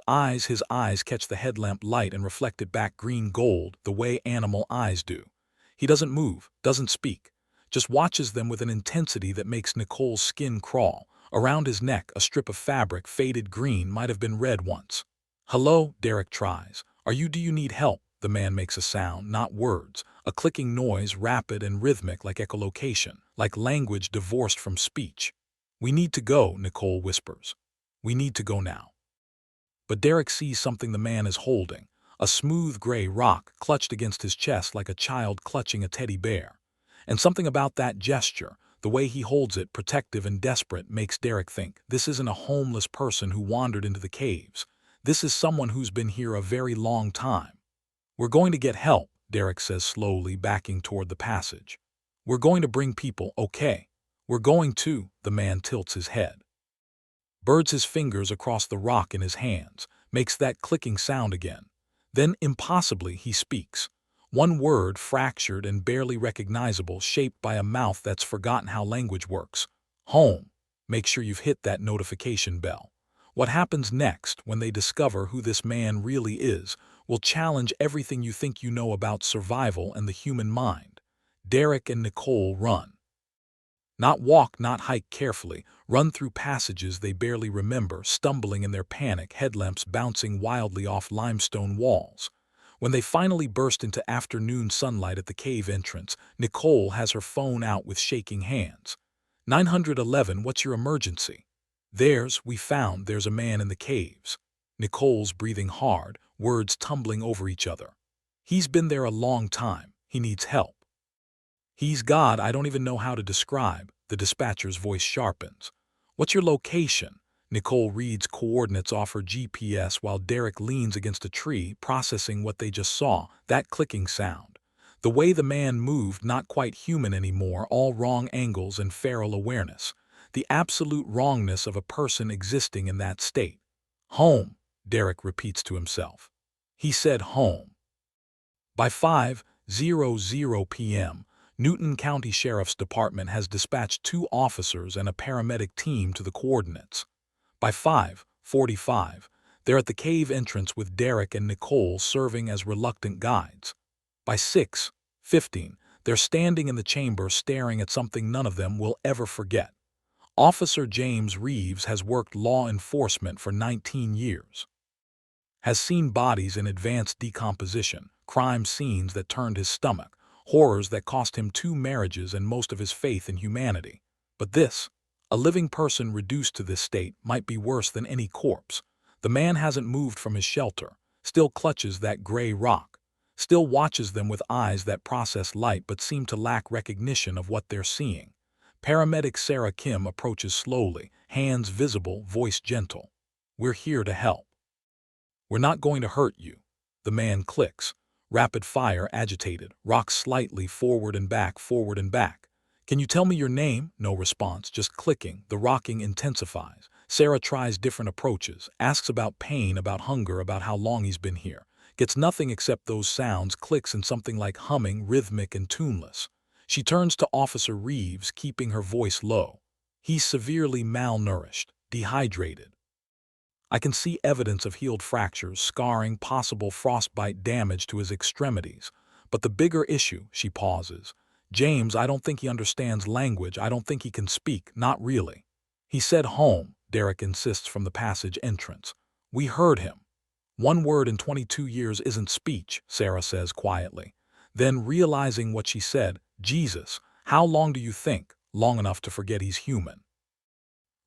His eyes catch the headlamp light and reflect it back green gold, the way animal eyes do. He doesn't move, doesn't speak, just watches them with an intensity that makes Nicole's skin crawl. Around his neck, a strip of fabric, faded green, might have been red once. "Hello," Derek tries. Do you need help?" The man makes a sound, not words, a clicking noise, rapid and rhythmic like echolocation, like language divorced from speech. "We need to go," Nicole whispers. "We need to go now." But Derek sees something the man is holding, a smooth gray rock clutched against his chest like a child clutching a teddy bear. And something about that gesture, the way he holds it, protective and desperate, makes Derek think, this isn't a homeless person who wandered into the caves. This is someone who's been here a very long time. "We're going to get help," Derek says slowly, backing toward the passage. "We're going to bring people, okay? We're going to," the man tilts his head. Birds his fingers across the rock in his hands, makes that clicking sound again. Then, impossibly, he speaks. One word, fractured and barely recognizable, shaped by a mouth that's forgotten how language works. "Home." Make sure you've hit that notification bell. What happens next, when they discover who this man really is, will challenge everything you think you know about survival and the human mind. Derek and Nicole run. Not walk, not hike, carefully, run through passages they barely remember, stumbling in their panic, headlamps bouncing wildly off limestone walls. When they finally burst into afternoon sunlight at the cave entrance, Nicole has her phone out with shaking hands. 911, what's your emergency? We found there's a man in the caves. Nicole's breathing hard, words tumbling over each other. He's been there a long time. He needs help. He's God I don't even know how to describe, the dispatcher's voice sharpens. What's your location? Nicole reads coordinates off her GPS while Derek leans against a tree, processing what they just saw, that clicking sound. The way the man moved, not quite human anymore, all wrong angles and feral awareness. The absolute wrongness of a person existing in that state. Home, Derek repeats to himself. He said home. By 5:00 p.m., Newton County Sheriff's Department has dispatched 2 officers and a paramedic team to the coordinates. By 5:45, they're at the cave entrance with Derek and Nicole serving as reluctant guides. By 6:15, they're standing in the chamber staring at something none of them will ever forget. Officer James Reeves has worked law enforcement for 19 years. Has seen bodies in advanced decomposition, crime scenes that turned his stomach, horrors that cost him 2 marriages and most of his faith in humanity. But this, a living person reduced to this state, might be worse than any corpse. The man hasn't moved from his shelter, still clutches that gray rock, still watches them with eyes that process light but seem to lack recognition of what they're seeing. Paramedic Sarah Kim approaches slowly, hands visible, voice gentle. "We're here to help. We're not going to hurt you." The man clicks. Rapid fire, agitated, rocks slightly forward and back, forward and back. "Can you tell me your name?" No response, just clicking. The rocking intensifies. Sarah tries different approaches, asks about pain, about hunger, about how long he's been here. Gets nothing except those sounds, clicks and something like humming, rhythmic and tuneless. She turns to Officer Reeves, keeping her voice low. "He's severely malnourished, dehydrated. I can see evidence of healed fractures, scarring, possible frostbite damage to his extremities. But the bigger issue," she pauses. "James, I don't think he understands language. I don't think he can speak, not really." "He said home," Derek insists from the passage entrance. "We heard him." "1 word in 22 years isn't speech," Sarah says quietly. Then, realizing what she said, "Jesus, how long do you think?" "Long enough to forget he's human."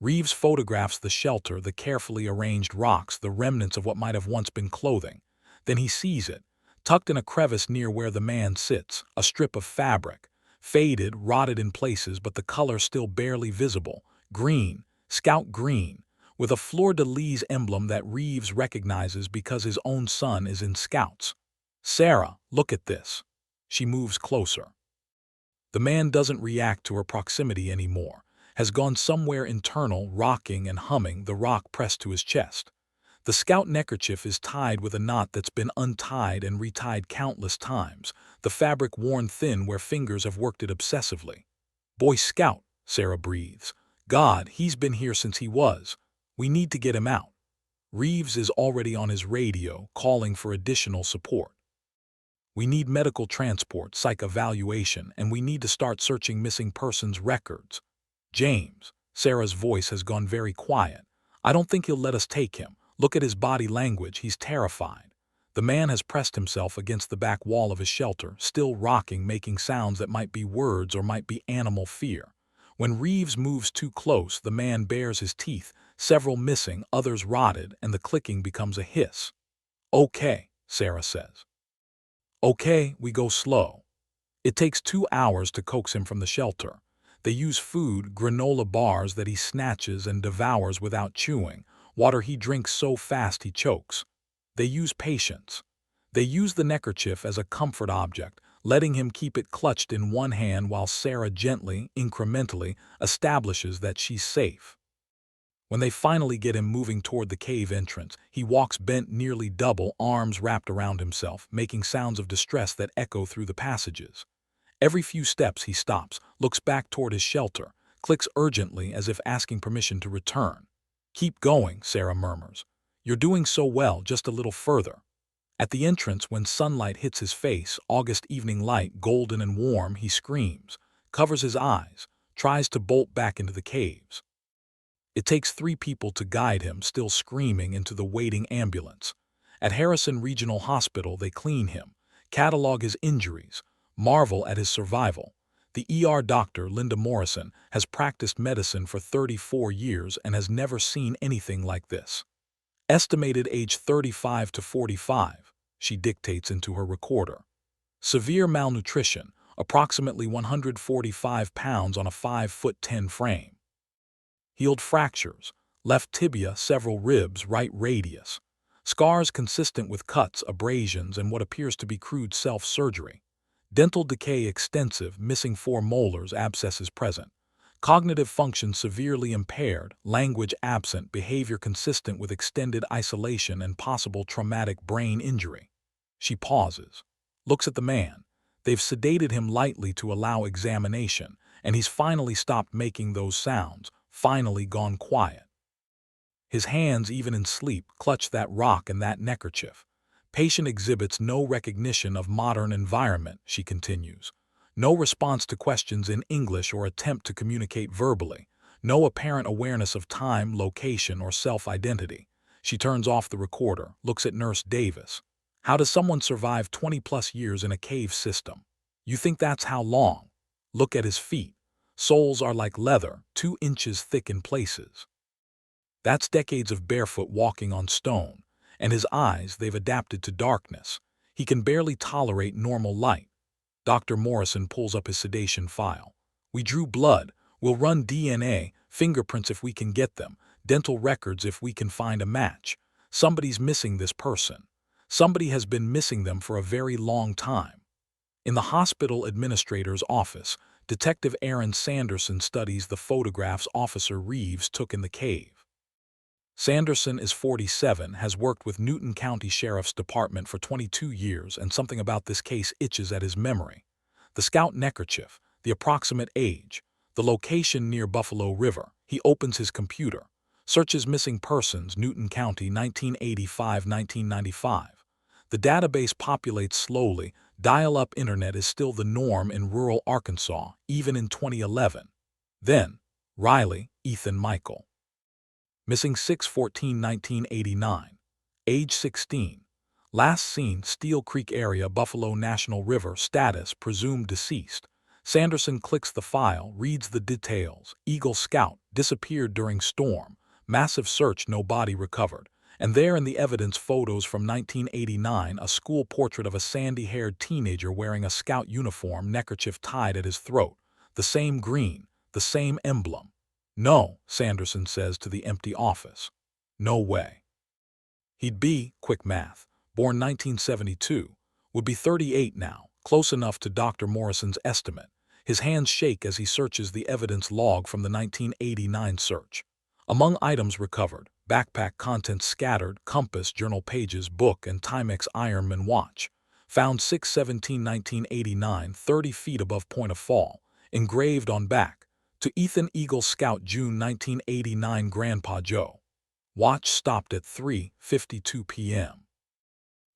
Reeves photographs the shelter, the carefully arranged rocks, the remnants of what might have once been clothing. Then he sees it, tucked in a crevice near where the man sits, a strip of fabric, faded, rotted in places, but the color still barely visible, green, scout green, with a fleur-de-lis emblem that Reeves recognizes because his own son is in Scouts. "Sarah, look at this." She moves closer. The man doesn't react to her proximity anymore. Has gone somewhere internal, rocking and humming, the rock pressed to his chest. The scout neckerchief is tied with a knot that's been untied and retied countless times, the fabric worn thin where fingers have worked it obsessively. "Boy Scout," Sarah breathes. "God, he's been here since he was. We need to get him out." Reeves is already on his radio, calling for additional support. "We need medical transport, psych evaluation, and we need to start searching missing persons records." "James," Sarah's voice has gone very quiet. "I don't think he'll let us take him. Look at his body language, he's terrified." The man has pressed himself against the back wall of his shelter, still rocking, making sounds that might be words or might be animal fear. When Reeves moves too close, the man bares his teeth, several missing, others rotted, and the clicking becomes a hiss. "Okay," Sarah says. "Okay, we go slow." It takes 2 hours to coax him from the shelter. They use food, granola bars that he snatches and devours without chewing, water he drinks so fast he chokes. They use patience. They use the neckerchief as a comfort object, letting him keep it clutched in one hand while Sarah gently, incrementally, establishes that she's safe. When they finally get him moving toward the cave entrance, he walks bent nearly double, arms wrapped around himself, making sounds of distress that echo through the passages. Every few steps he stops, looks back toward his shelter, clicks urgently as if asking permission to return. "Keep going," Sarah murmurs. "You're doing so well, just a little further." At the entrance, when sunlight hits his face, August evening light, golden and warm, he screams, covers his eyes, tries to bolt back into the caves. It takes 3 people to guide him, still screaming, into the waiting ambulance. At Harrison Regional Hospital, they clean him, catalog his injuries, marvel at his survival. The ER doctor, Linda Morrison, has practiced medicine for 34 years and has never seen anything like this. Estimated age 35 to 45, she dictates into her recorder. Severe malnutrition, approximately 145 pounds on a 5'10" frame. Healed fractures, left tibia, several ribs, right radius. Scars consistent with cuts, abrasions, and what appears to be crude self-surgery. Dental decay extensive, missing 4 molars, abscesses present. Cognitive function severely impaired, language absent, behavior consistent with extended isolation and possible traumatic brain injury. She pauses, looks at the man. They've sedated him lightly to allow examination, and he's finally stopped making those sounds, finally gone quiet. His hands, even in sleep, clutch that rock and that neckerchief. Patient exhibits no recognition of modern environment, she continues. No response to questions in English or attempt to communicate verbally. No apparent awareness of time, location, or self-identity. She turns off the recorder, looks at Nurse Davis. How does someone survive 20+ years in a cave system? You think that's how long? Look at his feet. Soles are like leather, 2 inches thick in places. That's decades of barefoot walking on stone. And his eyes, they've adapted to darkness. He can barely tolerate normal light. Dr. Morrison pulls up his sedation file. We drew blood. We'll run DNA, fingerprints if we can get them, dental records if we can find a match. Somebody's missing this person. Somebody has been missing them for a very long time. In the hospital administrator's office, Detective Aaron Sanderson studies the photographs Officer Reeves took in the cave. Sanderson is 47, has worked with Newton County Sheriff's Department for 22 years, and something about this case itches at his memory. The scout neckerchief, the approximate age, the location near Buffalo River. He opens his computer, searches missing persons, Newton County, 1985-1995. The database populates slowly. Dial-up internet is still the norm in rural Arkansas, even in 2011. Then, Riley, Ethan Michael. Missing 6/14/1989. Age 16. Last seen, Steel Creek area, Buffalo National River. Status, presumed deceased. Sanderson clicks the file, reads the details. Eagle Scout, disappeared during storm. Massive search, no body recovered. And there in the evidence, photos from 1989, a school portrait of a sandy-haired teenager wearing a scout uniform, neckerchief tied at his throat. The same green, the same emblem. No, Sanderson says to the empty office. No way. He'd be, quick math, born 1972, would be 38 now, close enough to Dr. Morrison's estimate. His hands shake as he searches the evidence log from the 1989 search. Among items recovered, backpack contents scattered, compass, journal pages, book, and Timex Ironman watch. Found 6/17/1989, 30 feet above point of fall, engraved on back. To Ethan, Eagle Scout, June 1989, Grandpa Joe. Watch stopped at 3:52 p.m.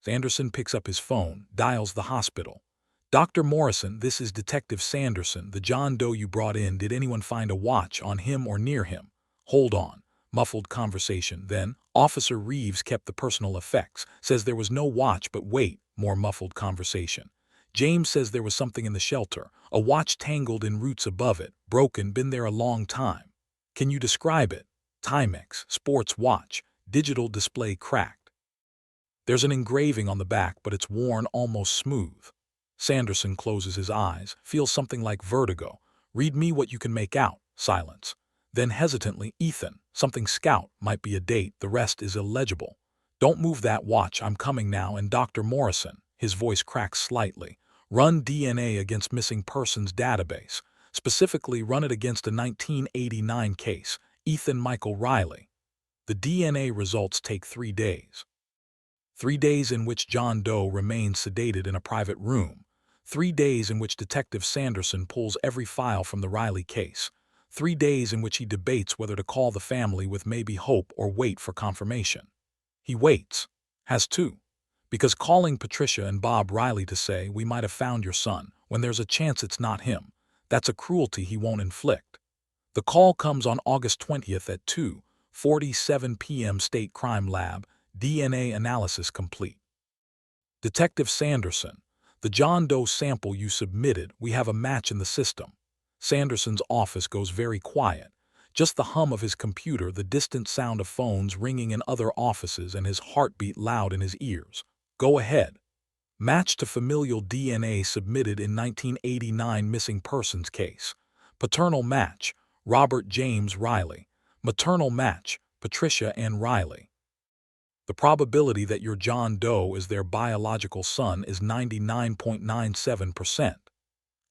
Sanderson picks up his phone, dials the hospital. Dr. Morrison, this is Detective Sanderson. The John Doe you brought in, did anyone find a watch on him or near him? Hold on. Muffled conversation. Then, Officer Reeves kept the personal effects. Says there was no watch, but wait. More muffled conversation. James says there was something in the shelter. A watch tangled in roots above it. Broken, been there a long time. Can you describe it? Timex, sports watch, digital display cracked. There's an engraving on the back, but it's worn almost smooth. Sanderson closes his eyes, feels something like vertigo. Read me what you can make out. Silence. Then hesitantly, Ethan, something scout, might be a date, the rest is illegible. Don't move that watch, I'm coming now. And Dr. Morrison, his voice cracks slightly. Run DNA against missing persons database. Specifically, run it against a 1989 case, Ethan Michael Riley. The DNA results take 3 days. 3 days in which John Doe remains sedated in a private room. 3 days in which Detective Sanderson pulls every file from the Riley case. 3 days in which he debates whether to call the family with maybe hope or wait for confirmation. He waits. Has to. Because calling Patricia and Bob Riley to say, we might have found your son, when there's a chance it's not him, that's a cruelty he won't inflict. The call comes on August 20th at 2:47 p.m. State Crime Lab, DNA analysis complete. Detective Sanderson, the John Doe sample you submitted, we have a match in the system. Sanderson's office goes very quiet. Just the hum of his computer, the distant sound of phones ringing in other offices, and his heartbeat loud in his ears. Go ahead. Match to familial DNA submitted in 1989 missing persons case. Paternal match, Robert James Riley. Maternal match, Patricia Ann Riley. The probability that your John Doe is their biological son is 99.97%.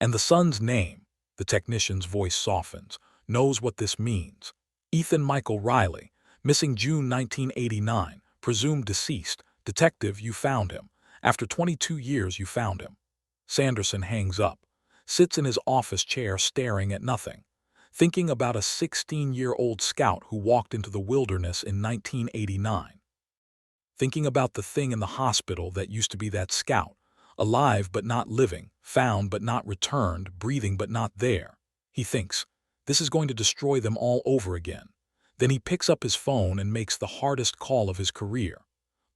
And the son's name, the technician's voice softens, knows what this means. Ethan Michael Riley, missing June 1989, presumed deceased. Detective, you found him. After 22 years, you found him. Sanderson hangs up, sits in his office chair staring at nothing, thinking about a 16-year-old scout who walked into the wilderness in 1989. Thinking about the thing in the hospital that used to be that scout, alive but not living, found but not returned, breathing but not there. He thinks, this is going to destroy them all over again. Then he picks up his phone and makes the hardest call of his career.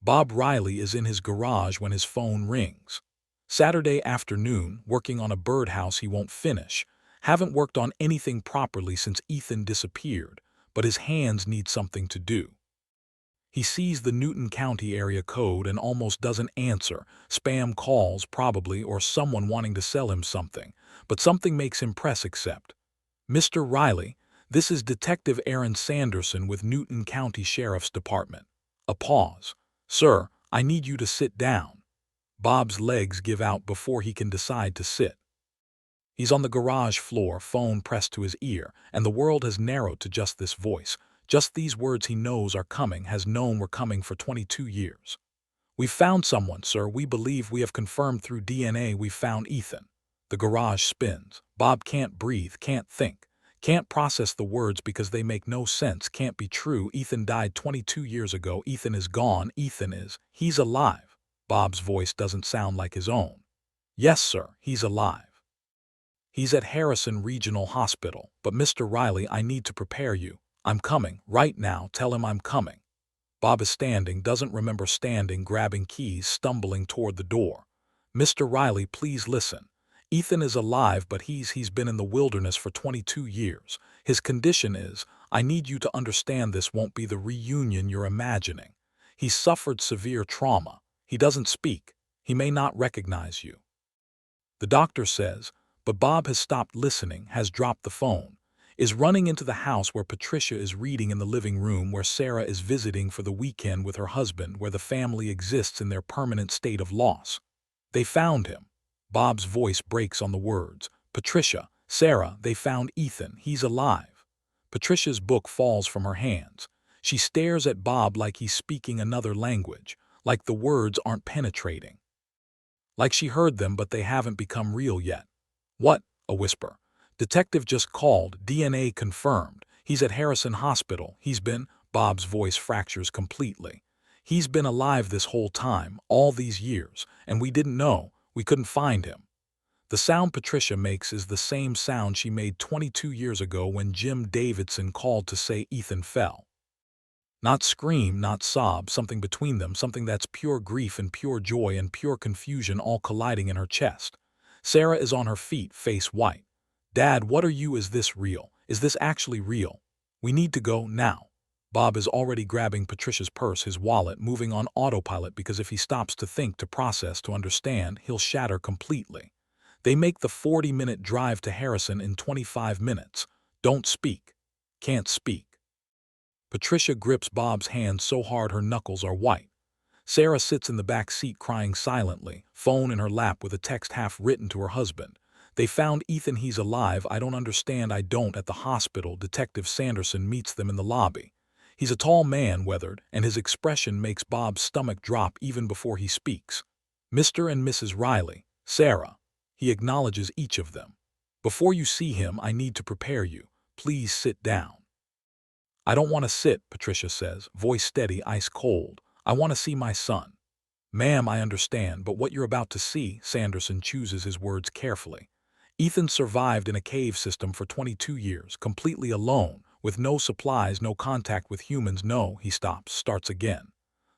Bob Riley is in his garage when his phone rings. Saturday afternoon, working on a birdhouse he won't finish. Haven't worked on anything properly since Ethan disappeared, but his hands need something to do. He sees the Newton County area code and almost doesn't answer. Spam calls, probably, or someone wanting to sell him something. But something makes him press accept. Mr. Riley, this is Detective Aaron Sanderson with Newton County Sheriff's Department. A pause. Sir, I need you to sit down. Bob's legs give out before he can decide to sit. He's on the garage floor, phone pressed to his ear, and the world has narrowed to just this voice. Just these words he knows are coming, has known were coming for 22 years. We've found someone, sir. We believe we have confirmed through DNA we've found Ethan. The garage spins. Bob can't breathe, can't think, can't process the words because they make no sense, can't be true. Ethan died 22 years ago. Ethan is gone. He's alive. Bob's voice doesn't sound like his own. Yes, sir, he's alive. He's at Harrison Regional Hospital. But Mr. Riley, I need to prepare you. I'm coming, right now. Tell him I'm coming. Bob is standing, doesn't remember standing, grabbing keys, stumbling toward the door. Mr. Riley, please listen. Ethan is alive, but he's been in the wilderness for 22 years. His condition is, I need you to understand this won't be the reunion you're imagining. He's suffered severe trauma. He doesn't speak. He may not recognize you. The doctor says, but Bob has stopped listening, has dropped the phone, is running into the house where Patricia is reading in the living room, where Sarah is visiting for the weekend with her husband, where the family exists in their permanent state of loss. They found him. Bob's voice breaks on the words. Patricia, Sarah, they found Ethan. He's alive. Patricia's book falls from her hands. She stares at Bob like he's speaking another language, like the words aren't penetrating. Like she heard them, but they haven't become real yet. What? A whisper. Detective just called. DNA confirmed. He's at Harrison Hospital. Bob's voice fractures completely. He's been alive this whole time, all these years, and we didn't know. We couldn't find him. The sound Patricia makes is the same sound she made 22 years ago when Jim Davidson called to say Ethan fell. Not scream, not sob, something between them, something that's pure grief and pure joy and pure confusion all colliding in her chest. Sarah is on her feet, face white. Dad, what are you? Is this real? Is this actually real? We need to go now. Bob is already grabbing Patricia's purse, his wallet, moving on autopilot because if he stops to think, to process, to understand, he'll shatter completely. They make the 40-minute drive to Harrison in 25 minutes. Don't speak. Can't speak. Patricia grips Bob's hand so hard her knuckles are white. Sarah sits in the back seat crying silently, phone in her lap with a text half written to her husband. They found Ethan, he's alive. I don't understand, I don't. At the hospital, Detective Sanderson meets them in the lobby. He's a tall man, weathered, and his expression makes Bob's stomach drop even before he speaks. Mr. and Mrs. Riley, Sarah. He acknowledges each of them. Before you see him, I need to prepare you. Please sit down. I don't want to sit, Patricia says, voice steady, ice cold. I want to see my son. Ma'am, I understand, but what you're about to see, Sanderson chooses his words carefully. Ethan survived in a cave system for 22 years, completely alone, with no supplies, no contact with humans, no, he stops, starts again.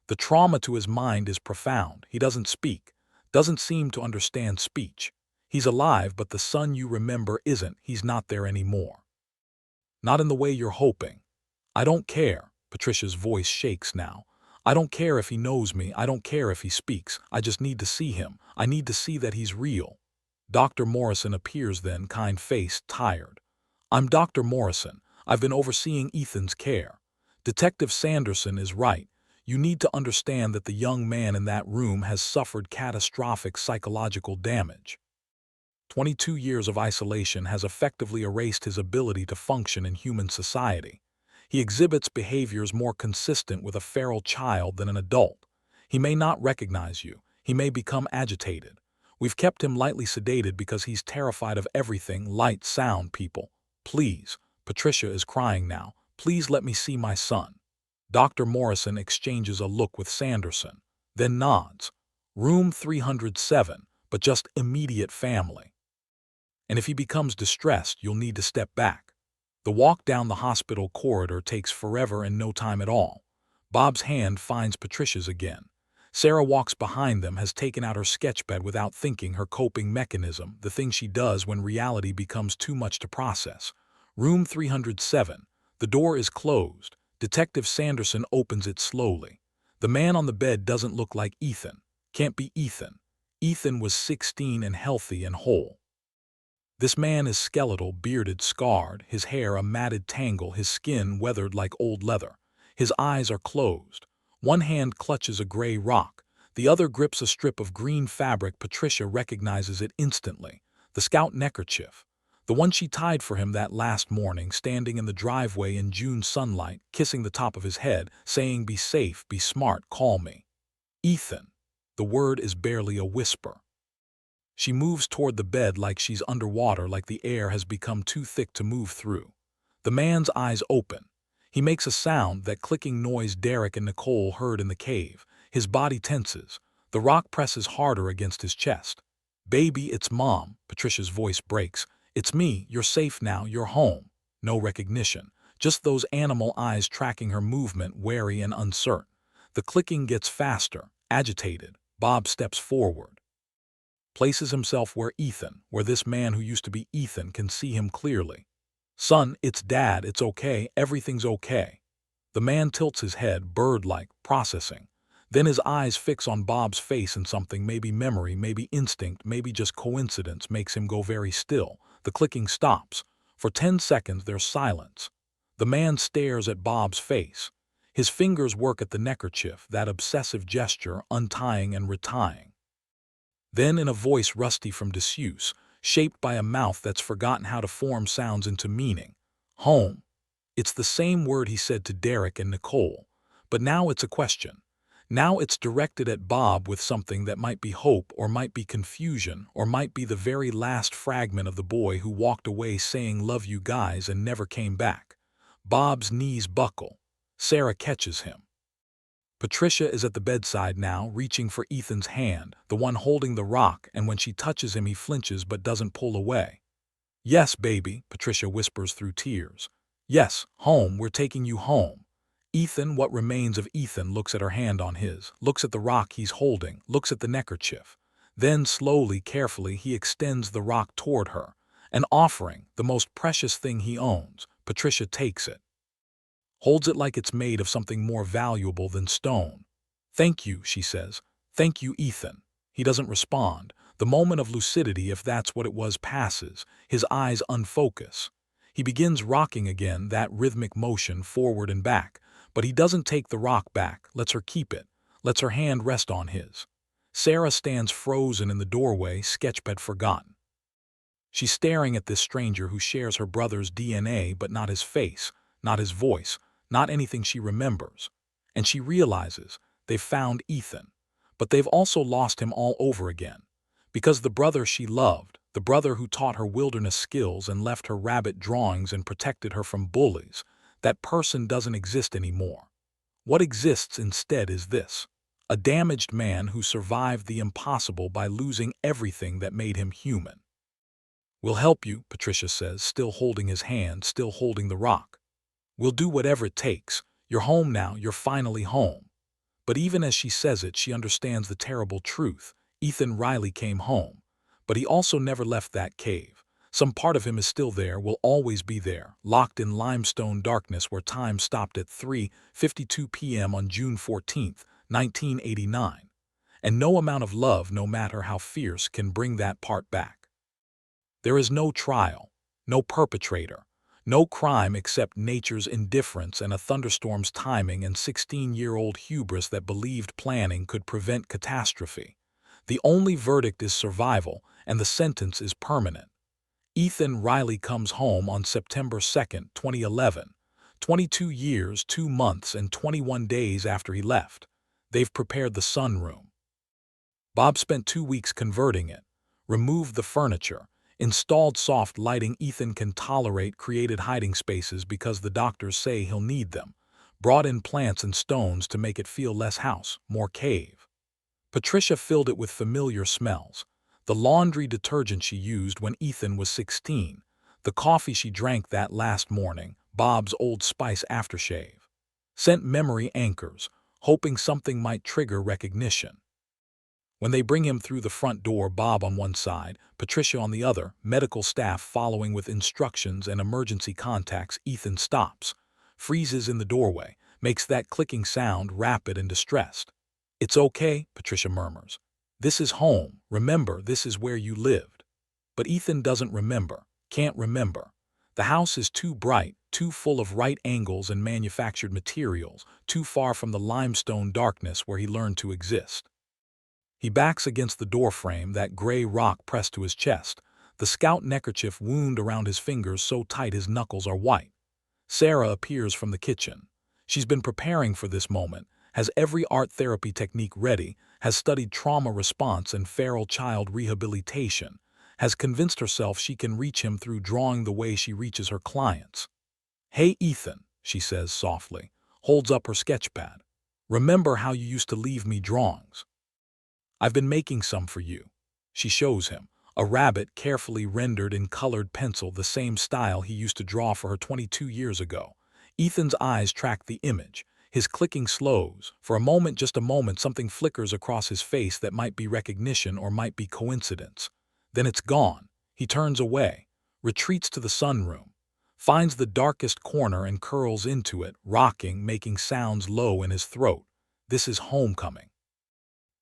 The trauma to his mind is profound. He doesn't speak, doesn't seem to understand speech. He's alive, but the son you remember isn't, he's not there anymore. Not in the way you're hoping. I don't care, Patricia's voice shakes now. I don't care if he knows me, I don't care if he speaks, I just need to see him, I need to see that he's real. Dr. Morrison appears then, kind-faced, tired. I'm Dr. Morrison, I've been overseeing Ethan's care. Detective Sanderson is right, You need to understand that the young man in that room has suffered catastrophic psychological damage. 22 years of isolation has effectively erased his ability to function in human society. He exhibits behaviors more consistent with a feral child than an adult. He may not recognize you. He may become agitated. We've kept him lightly sedated because he's terrified of everything light, sound, people. Please, Patricia is crying now. Please let me see my son. Dr. Morrison exchanges a look with Sanderson, then nods. Room 307, but just immediate family. And if he becomes distressed, you'll need to step back. The walk down the hospital corridor takes forever and no time at all. Bob's hand finds Patricia's again. Sarah walks behind them, has taken out her sketchpad without thinking, her coping mechanism, the thing she does when reality becomes too much to process. Room 307. The door is closed. Detective Sanderson opens it slowly. The man on the bed doesn't look like Ethan. Can't be Ethan. Ethan was 16 and healthy and whole. This man is skeletal, bearded, scarred, his hair a matted tangle, his skin weathered like old leather. His eyes are closed. One hand clutches a gray rock. The other grips a strip of green fabric. Patricia recognizes it instantly. The scout neckerchief. The one she tied for him that last morning, standing in the driveway in June sunlight, kissing the top of his head, saying, "Be safe, be smart, call me." Ethan. The word is barely a whisper. She moves toward the bed like she's underwater, like the air has become too thick to move through. The man's eyes open. He makes a sound, that clicking noise Derek and Nicole heard in the cave. His body tenses. The rock presses harder against his chest. "Baby, it's Mom." Patricia's voice breaks. "It's me. You're safe now. You're home." No recognition. Just those animal eyes tracking her movement, wary and uncertain. The clicking gets faster, agitated. Bob steps forward. Places himself where this man who used to be Ethan can see him clearly. "Son, it's Dad, it's okay, everything's okay." The man tilts his head, bird-like, processing. Then his eyes fix on Bob's face, and something, maybe memory, maybe instinct, maybe just coincidence, makes him go very still. The clicking stops. For 10 seconds there's silence. The man stares at Bob's face. His fingers work at the neckerchief, that obsessive gesture, untying and retying. Then, in a voice rusty from disuse, shaped by a mouth that's forgotten how to form sounds into meaning, "Home." It's the same word he said to Derek and Nicole, but now it's a question. Now it's directed at Bob with something that might be hope, or might be confusion, or might be the very last fragment of the boy who walked away saying "love you guys" and never came back. Bob's knees buckle. Sarah catches him. Patricia is at the bedside now, reaching for Ethan's hand, the one holding the rock, and when she touches him he flinches but doesn't pull away. "Yes, baby," Patricia whispers through tears. "Yes, home, we're taking you home." Ethan, what remains of Ethan, looks at her hand on his, looks at the rock he's holding, looks at the neckerchief. Then, slowly, carefully, he extends the rock toward her, an offering, the most precious thing he owns. Patricia takes it. Holds it like it's made of something more valuable than stone. "Thank you," she says. "Thank you, Ethan." He doesn't respond. The moment of lucidity, if that's what it was, passes. His eyes unfocus. He begins rocking again, that rhythmic motion forward and back. But he doesn't take the rock back, lets her keep it, lets her hand rest on his. Sarah stands frozen in the doorway, sketchpad forgotten. She's staring at this stranger who shares her brother's DNA, but not his face, not his voice, not anything she remembers. And she realizes they've found Ethan, but they've also lost him all over again. Because the brother she loved, the brother who taught her wilderness skills and left her rabbit drawings and protected her from bullies, that person doesn't exist anymore. What exists instead is this: a damaged man who survived the impossible by losing everything that made him human. "We'll help you," Patricia says, still holding his hand, still holding the rock. "We'll do whatever it takes. You're home now, you're finally home." But even as she says it, she understands the terrible truth. Ethan Riley came home, but he also never left that cave. Some part of him is still there, will always be there, locked in limestone darkness where time stopped at 3:52 p.m. on June 14, 1989. And no amount of love, no matter how fierce, can bring that part back. There is no trial, no perpetrator, No crime except nature's indifference and a thunderstorm's timing and 16-year-old hubris that believed planning could prevent catastrophe. The only verdict is survival, and the sentence is permanent. Ethan Riley comes home on September 2, 2011, 22 years, 2 months, and 21 days after he left. They've prepared the sunroom. Bob spent 2 weeks converting it, removed the furniture, installed soft lighting Ethan can tolerate, created hiding spaces because the doctors say he'll need them, brought in plants and stones to make it feel less house, more cave. Patricia filled it with familiar smells. The laundry detergent she used when Ethan was 16, the coffee she drank that last morning, Bob's Old Spice aftershave. Sent memory anchors, hoping something might trigger recognition. When they bring him through the front door, Bob on one side, Patricia on the other, medical staff following with instructions and emergency contacts, Ethan stops, freezes in the doorway, makes that clicking sound, rapid and distressed. "It's okay," Patricia murmurs. "This is home. Remember, this is where you lived." But Ethan doesn't remember, can't remember. The house is too bright, too full of right angles and manufactured materials, too far from the limestone darkness where he learned to exist. He backs against the doorframe, that gray rock pressed to his chest, the scout neckerchief wound around his fingers so tight his knuckles are white. Sarah appears from the kitchen. She's been preparing for this moment, has every art therapy technique ready, has studied trauma response and feral child rehabilitation, has convinced herself she can reach him through drawing the way she reaches her clients. "Hey, Ethan," she says softly, holds up her sketchpad. "Remember how you used to leave me drawings? I've been making some for you." She shows him, a rabbit carefully rendered in colored pencil, the same style he used to draw for her 22 years ago. Ethan's eyes track the image. His clicking slows. For a moment, just a moment, something flickers across his face that might be recognition or might be coincidence. Then it's gone. He turns away, retreats to the sunroom, finds the darkest corner and curls into it, rocking, making sounds low in his throat. This is homecoming.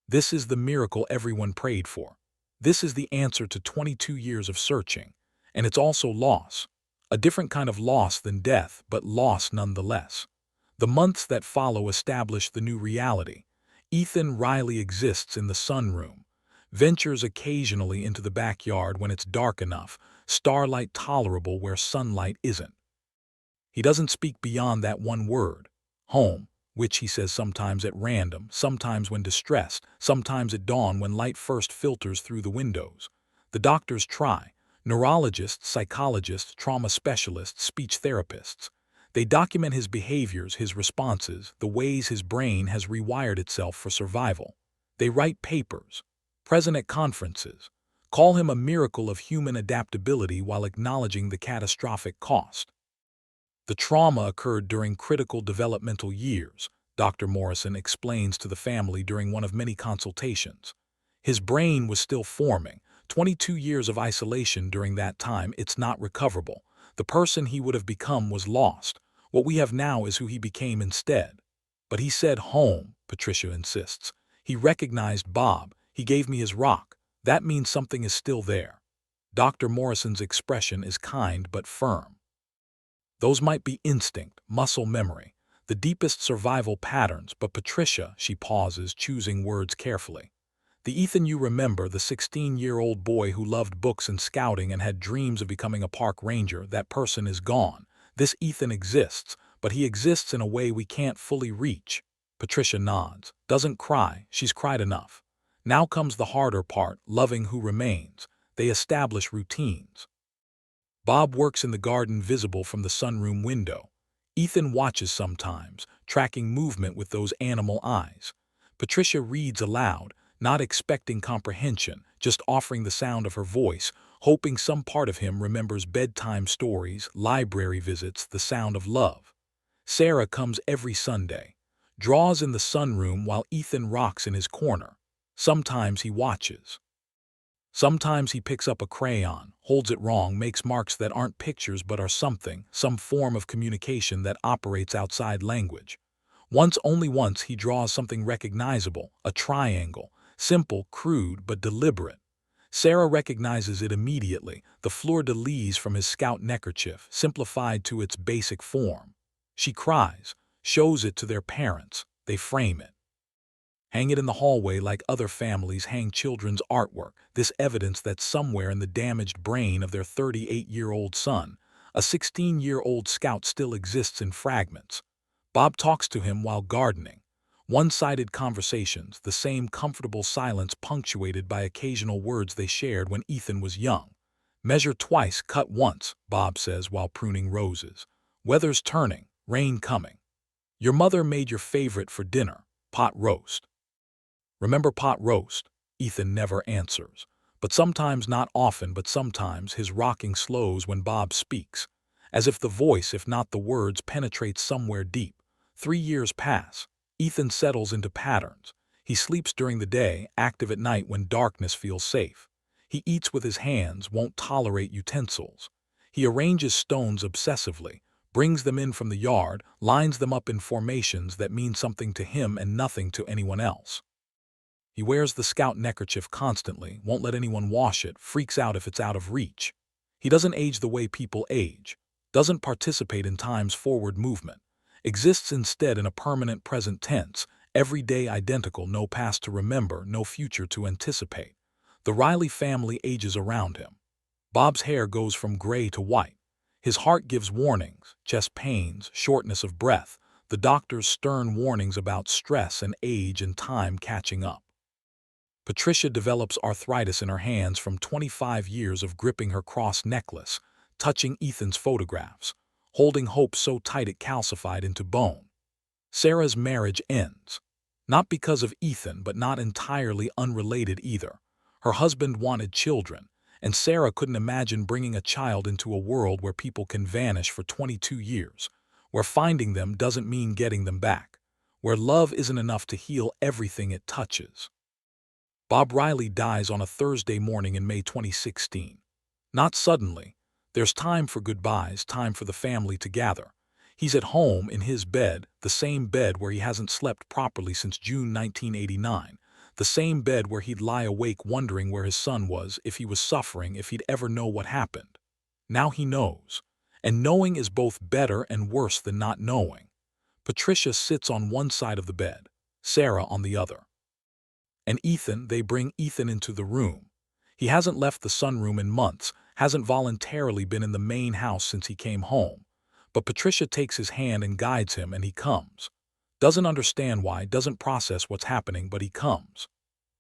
This is the miracle everyone prayed for. This is the answer to 22 years of searching. And it's also loss. A different kind of loss than death, but loss nonetheless. The months that follow establish the new reality. Ethan Riley exists in the sunroom, ventures occasionally into the backyard when it's dark enough, starlight tolerable where sunlight isn't. He doesn't speak beyond that one word, home, which he says sometimes at random, sometimes when distressed, sometimes at dawn when light first filters through the windows. The doctors try, neurologists, psychologists, trauma specialists, speech therapists. They document his behaviors, his responses, the ways his brain has rewired itself for survival. They write papers, present at conferences, call him a miracle of human adaptability while acknowledging the catastrophic cost. The trauma occurred during critical developmental years, Dr. Morrison explains to the family during one of many consultations. His brain was still forming. 22 years of isolation during that time, it's not recoverable. The person he would have become was lost. What we have now is who he became instead. But he said home, Patricia insists. He recognized Bob. He gave me his rock. That means something is still there. Dr. Morrison's expression is kind but firm. Those might be instinct, muscle memory, the deepest survival patterns, but Patricia, she pauses, choosing words carefully. The Ethan you remember, the 16-year-old boy who loved books and scouting and had dreams of becoming a park ranger, that person is gone. This Ethan exists, but he exists in a way we can't fully reach. Patricia nods, doesn't cry, she's cried enough. Now comes the harder part, loving who remains. They establish routines. Bob works in the garden visible from the sunroom window. Ethan watches sometimes, tracking movement with those animal eyes. Patricia reads aloud, not expecting comprehension, just offering the sound of her voice, hoping some part of him remembers bedtime stories, library visits, the sound of love. Sarah comes every Sunday, draws in the sunroom while Ethan rocks in his corner. Sometimes he watches. Sometimes he picks up a crayon, holds it wrong, makes marks that aren't pictures but are something, some form of communication that operates outside language. Only once, he draws something recognizable, a triangle, simple, crude, but deliberate. Sarah recognizes it immediately, the fleur-de-lis from his scout neckerchief, simplified to its basic form. She cries, shows it to their parents, they frame it. Hang it in the hallway like other families hang children's artwork, this evidence that somewhere in the damaged brain of their 38-year-old son, a 16-year-old scout still exists in fragments. Bob talks to him while gardening. One-sided conversations, the same comfortable silence punctuated by occasional words they shared when Ethan was young. Measure twice, cut once, Bob says while pruning roses. Weather's turning, rain coming. Your mother made your favorite for dinner, pot roast. Remember pot roast? Ethan never answers. But sometimes, not often, but sometimes, his rocking slows when Bob speaks, as if the voice, if not the words, penetrates somewhere deep. 3 years pass. Ethan settles into patterns. He sleeps during the day, active at night when darkness feels safe. He eats with his hands, won't tolerate utensils. He arranges stones obsessively, brings them in from the yard, lines them up in formations that mean something to him and nothing to anyone else. He wears the scout neckerchief constantly, won't let anyone wash it, freaks out if it's out of reach. He doesn't age the way people age, doesn't participate in time's forward movement, exists instead in a permanent present tense, every day identical, no past to remember, no future to anticipate. The Riley family ages around him. Bob's hair goes from gray to white. His heart gives warnings, chest pains, shortness of breath, the doctor's stern warnings about stress and age and time catching up. Patricia develops arthritis in her hands from 25 years of gripping her cross necklace, touching Ethan's photographs, holding hope so tight it calcified into bone. Sarah's marriage ends. Not because of Ethan, but not entirely unrelated either. Her husband wanted children, and Sarah couldn't imagine bringing a child into a world where people can vanish for 22 years, where finding them doesn't mean getting them back, where love isn't enough to heal everything it touches. Bob Riley dies on a Thursday morning in May 2016. Not suddenly. There's time for goodbyes, time for the family to gather. He's at home in his bed, the same bed where he hasn't slept properly since June 1989, the same bed where he'd lie awake wondering where his son was, if he was suffering, if he'd ever know what happened. Now he knows. And knowing is both better and worse than not knowing. Patricia sits on one side of the bed, Sarah on the other. And Ethan, they bring Ethan into the room. He hasn't left the sunroom in months, hasn't voluntarily been in the main house since he came home. But Patricia takes his hand and guides him, and he comes. Doesn't understand why, doesn't process what's happening, but he comes.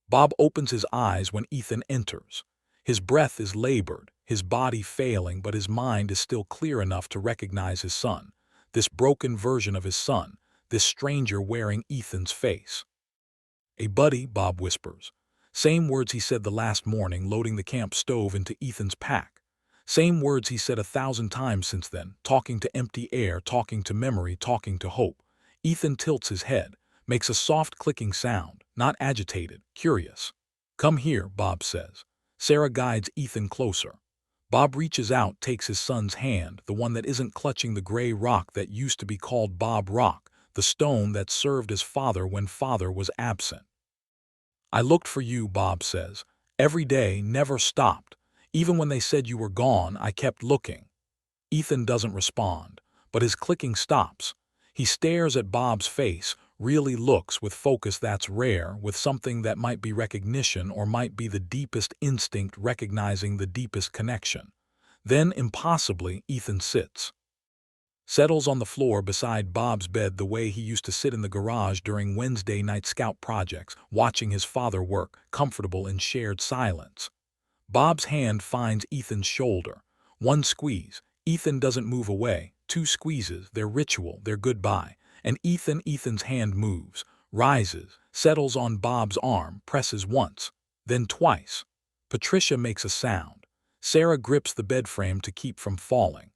Bob opens his eyes when Ethan enters. His breath is labored, his body failing, but his mind is still clear enough to recognize his son, this broken version of his son, this stranger wearing Ethan's face. "A buddy," Bob whispers. Same words he said the last morning, loading the camp stove into Ethan's pack. Same words he said 1,000 times since then, talking to empty air, talking to memory, talking to hope. Ethan tilts his head, makes a soft clicking sound, not agitated, curious. "Come here," Bob says. Sarah guides Ethan closer. Bob reaches out, takes his son's hand, the one that isn't clutching the gray rock that used to be called Bob Rock, the stone that served as father when father was absent. "I looked for you," Bob says. "Every day, never stopped. Even when they said you were gone, I kept looking." Ethan doesn't respond, but his clicking stops. He stares at Bob's face, really looks with focus that's rare, with something that might be recognition or might be the deepest instinct recognizing the deepest connection. Then, impossibly, Ethan sits. Settles on the floor beside Bob's bed the way he used to sit in the garage during Wednesday night scout projects, watching his father work, comfortable in shared silence. Bob's hand finds Ethan's shoulder. One squeeze. Ethan doesn't move away. 2 squeezes, their ritual, their goodbye. And Ethan's hand moves, rises, settles on Bob's arm, presses once, then twice. Patricia makes a sound. Sarah grips the bed frame to keep from falling.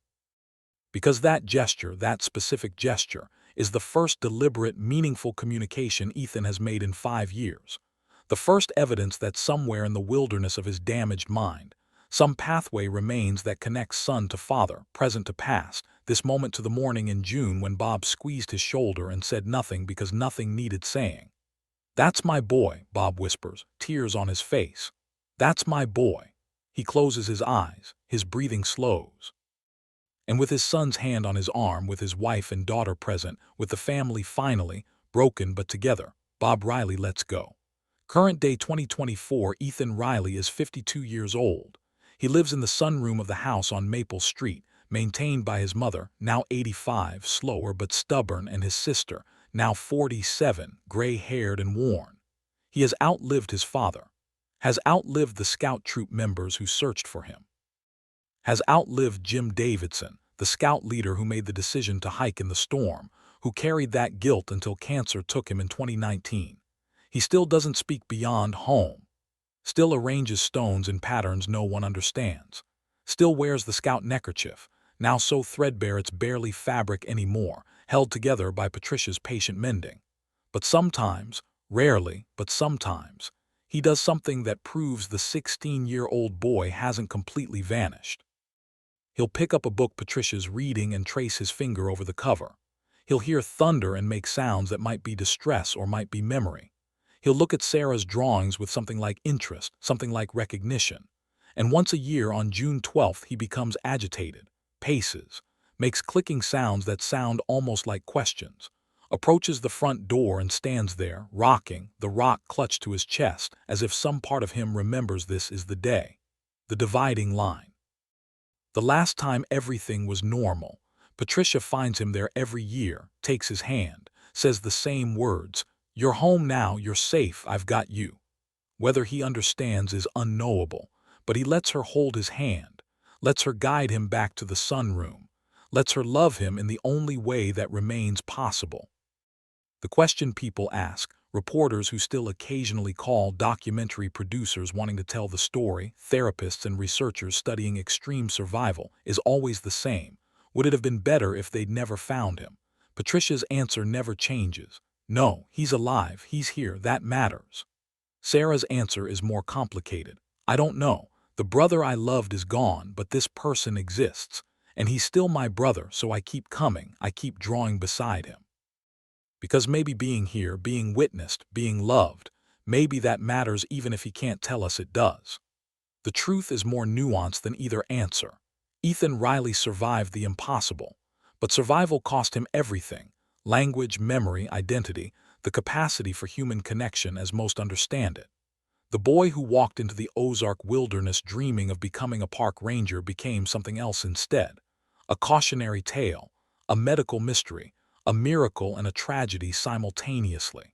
Because that gesture, that specific gesture, is the first deliberate, meaningful communication Ethan has made in 5 years. The first evidence that somewhere in the wilderness of his damaged mind, some pathway remains that connects son to father, present to past, this moment to the morning in June when Bob squeezed his shoulder and said nothing because nothing needed saying. "That's my boy," Bob whispers, tears on his face. That's my boy. He closes his eyes, his breathing slows. And with his son's hand on his arm, with his wife and daughter present, with the family finally, broken but together, Bob Riley lets go. Current day 2024, Ethan Riley is 52 years old. He lives in the sunroom of the house on Maple Street, maintained by his mother, now 85, slower but stubborn, and his sister, now 47, gray-haired and worn. He has outlived his father, has outlived the scout troop members who searched for him, has outlived Jim Davidson, the scout leader who made the decision to hike in the storm, who carried that guilt until cancer took him in 2019. He still doesn't speak beyond home, still arranges stones in patterns no one understands, still wears the scout neckerchief, now so threadbare it's barely fabric anymore, held together by Patricia's patient mending. But sometimes, rarely, but sometimes, he does something that proves the 16-year-old boy hasn't completely vanished. He'll pick up a book Patricia's reading and trace his finger over the cover. He'll hear thunder and make sounds that might be distress or might be memory. He'll look at Sarah's drawings with something like interest, something like recognition. And once a year on June 12th he becomes agitated, paces, makes clicking sounds that sound almost like questions, approaches the front door and stands there, rocking, the rock clutched to his chest, as if some part of him remembers this is the day. The dividing line. The last time everything was normal, Patricia finds him there every year, takes his hand, says the same words, "You're home now, you're safe, I've got you." Whether he understands is unknowable, but he lets her hold his hand, lets her guide him back to the sunroom, lets her love him in the only way that remains possible. The question people ask, reporters who still occasionally call, documentary producers wanting to tell the story, therapists and researchers studying extreme survival, is always the same. Would it have been better if they'd never found him? Patricia's answer never changes. No, he's alive, he's here, that matters. Sarah's answer is more complicated. I don't know. The brother I loved is gone, but this person exists. And he's still my brother, so I keep coming, I keep drawing beside him. Because maybe being here, being witnessed, being loved, maybe that matters even if he can't tell us it does. The truth is more nuanced than either answer. Ethan Riley survived the impossible, but survival cost him everything: language, memory, identity, the capacity for human connection as most understand it. The boy who walked into the Ozark wilderness dreaming of becoming a park ranger became something else instead. A cautionary tale, a medical mystery, a miracle and a tragedy simultaneously.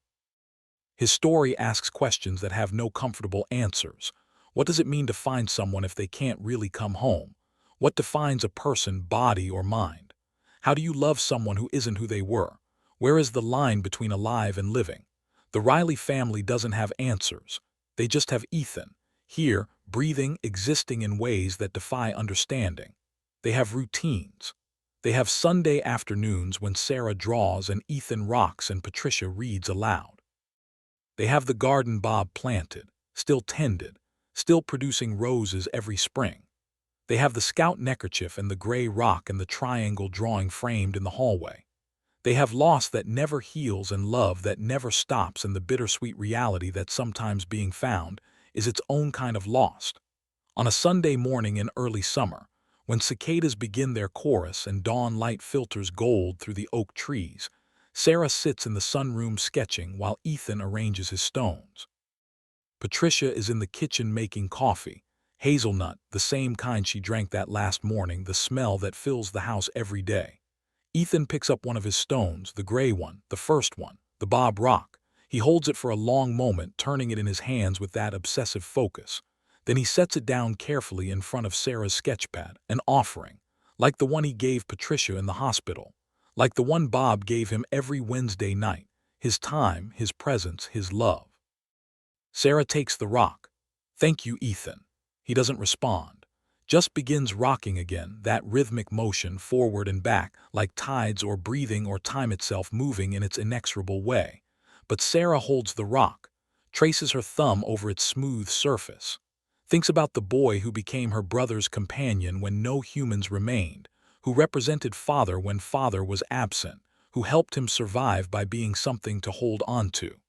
His story asks questions that have no comfortable answers. What does it mean to find someone if they can't really come home? What defines a person, body or mind? How do you love someone who isn't who they were? Where is the line between alive and living? The Riley family doesn't have answers. They just have Ethan, here, breathing, existing in ways that defy understanding. They have routines. They have Sunday afternoons when Sarah draws and Ethan rocks and Patricia reads aloud. They have the garden Bob planted, still tended, still producing roses every spring. They have the scout neckerchief and the gray rock and the triangle drawing framed in the hallway. They have loss that never heals and love that never stops, and the bittersweet reality that sometimes being found is its own kind of lost. On a Sunday morning in early summer, when cicadas begin their chorus and dawn light filters gold through the oak trees, Sarah sits in the sunroom sketching while Ethan arranges his stones. Patricia is in the kitchen making coffee, hazelnut, the same kind she drank that last morning, the smell that fills the house every day. Ethan picks up one of his stones, the gray one, the first one, the Bob Rock. He holds it for a long moment, turning it in his hands with that obsessive focus. Then he sets it down carefully in front of Sarah's sketchpad, an offering, like the one he gave Patricia in the hospital, like the one Bob gave him every Wednesday night, his time, his presence, his love. Sarah takes the rock. "Thank you, Ethan." He doesn't respond, just begins rocking again, that rhythmic motion forward and back, like tides or breathing or time itself moving in its inexorable way. But Sarah holds the rock, traces her thumb over its smooth surface, thinks about the boy who became her brother's companion when no humans remained, who represented father when father was absent, who helped him survive by being something to hold on to.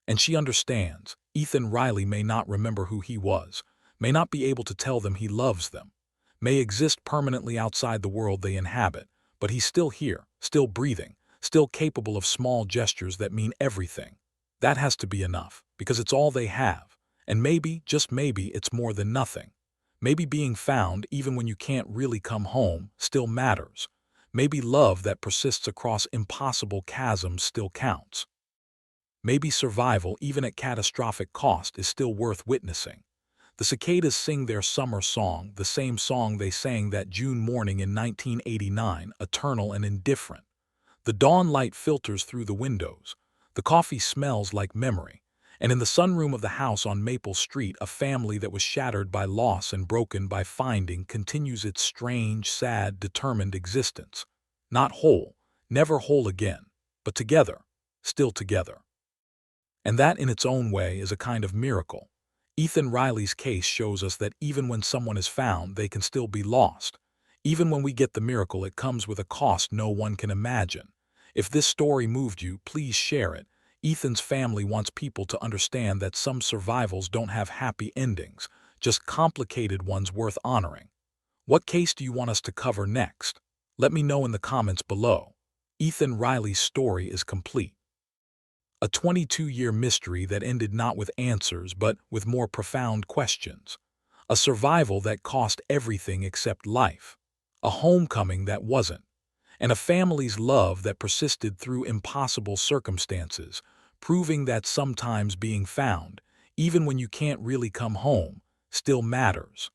And she understands. Ethan Riley may not remember who he was, may not be able to tell them he loves them, may exist permanently outside the world they inhabit, but he's still here, still breathing, still capable of small gestures that mean everything. That has to be enough, because it's all they have. And maybe, just maybe, it's more than nothing. Maybe being found, even when you can't really come home, still matters. Maybe love that persists across impossible chasms still counts. Maybe survival, even at catastrophic cost, is still worth witnessing. The cicadas sing their summer song, the same song they sang that June morning in 1989, eternal and indifferent. The dawn light filters through the windows. The coffee smells like memory. And in the sunroom of the house on Maple Street, a family that was shattered by loss and broken by finding continues its strange, sad, determined existence. Not whole, never whole again, but together, still together. And that in its own way is a kind of miracle. Ethan Riley's case shows us that even when someone is found, they can still be lost. Even when we get the miracle, it comes with a cost no one can imagine. If this story moved you, please share it. Ethan's family wants people to understand that some survivals don't have happy endings, just complicated ones worth honoring. What case do you want us to cover next? Let me know in the comments below. Ethan Riley's story is complete. A 22-year mystery that ended not with answers but with more profound questions. A survival that cost everything except life. A homecoming that wasn't. And a family's love that persisted through impossible circumstances, proving that sometimes being found, even when you can't really come home, still matters.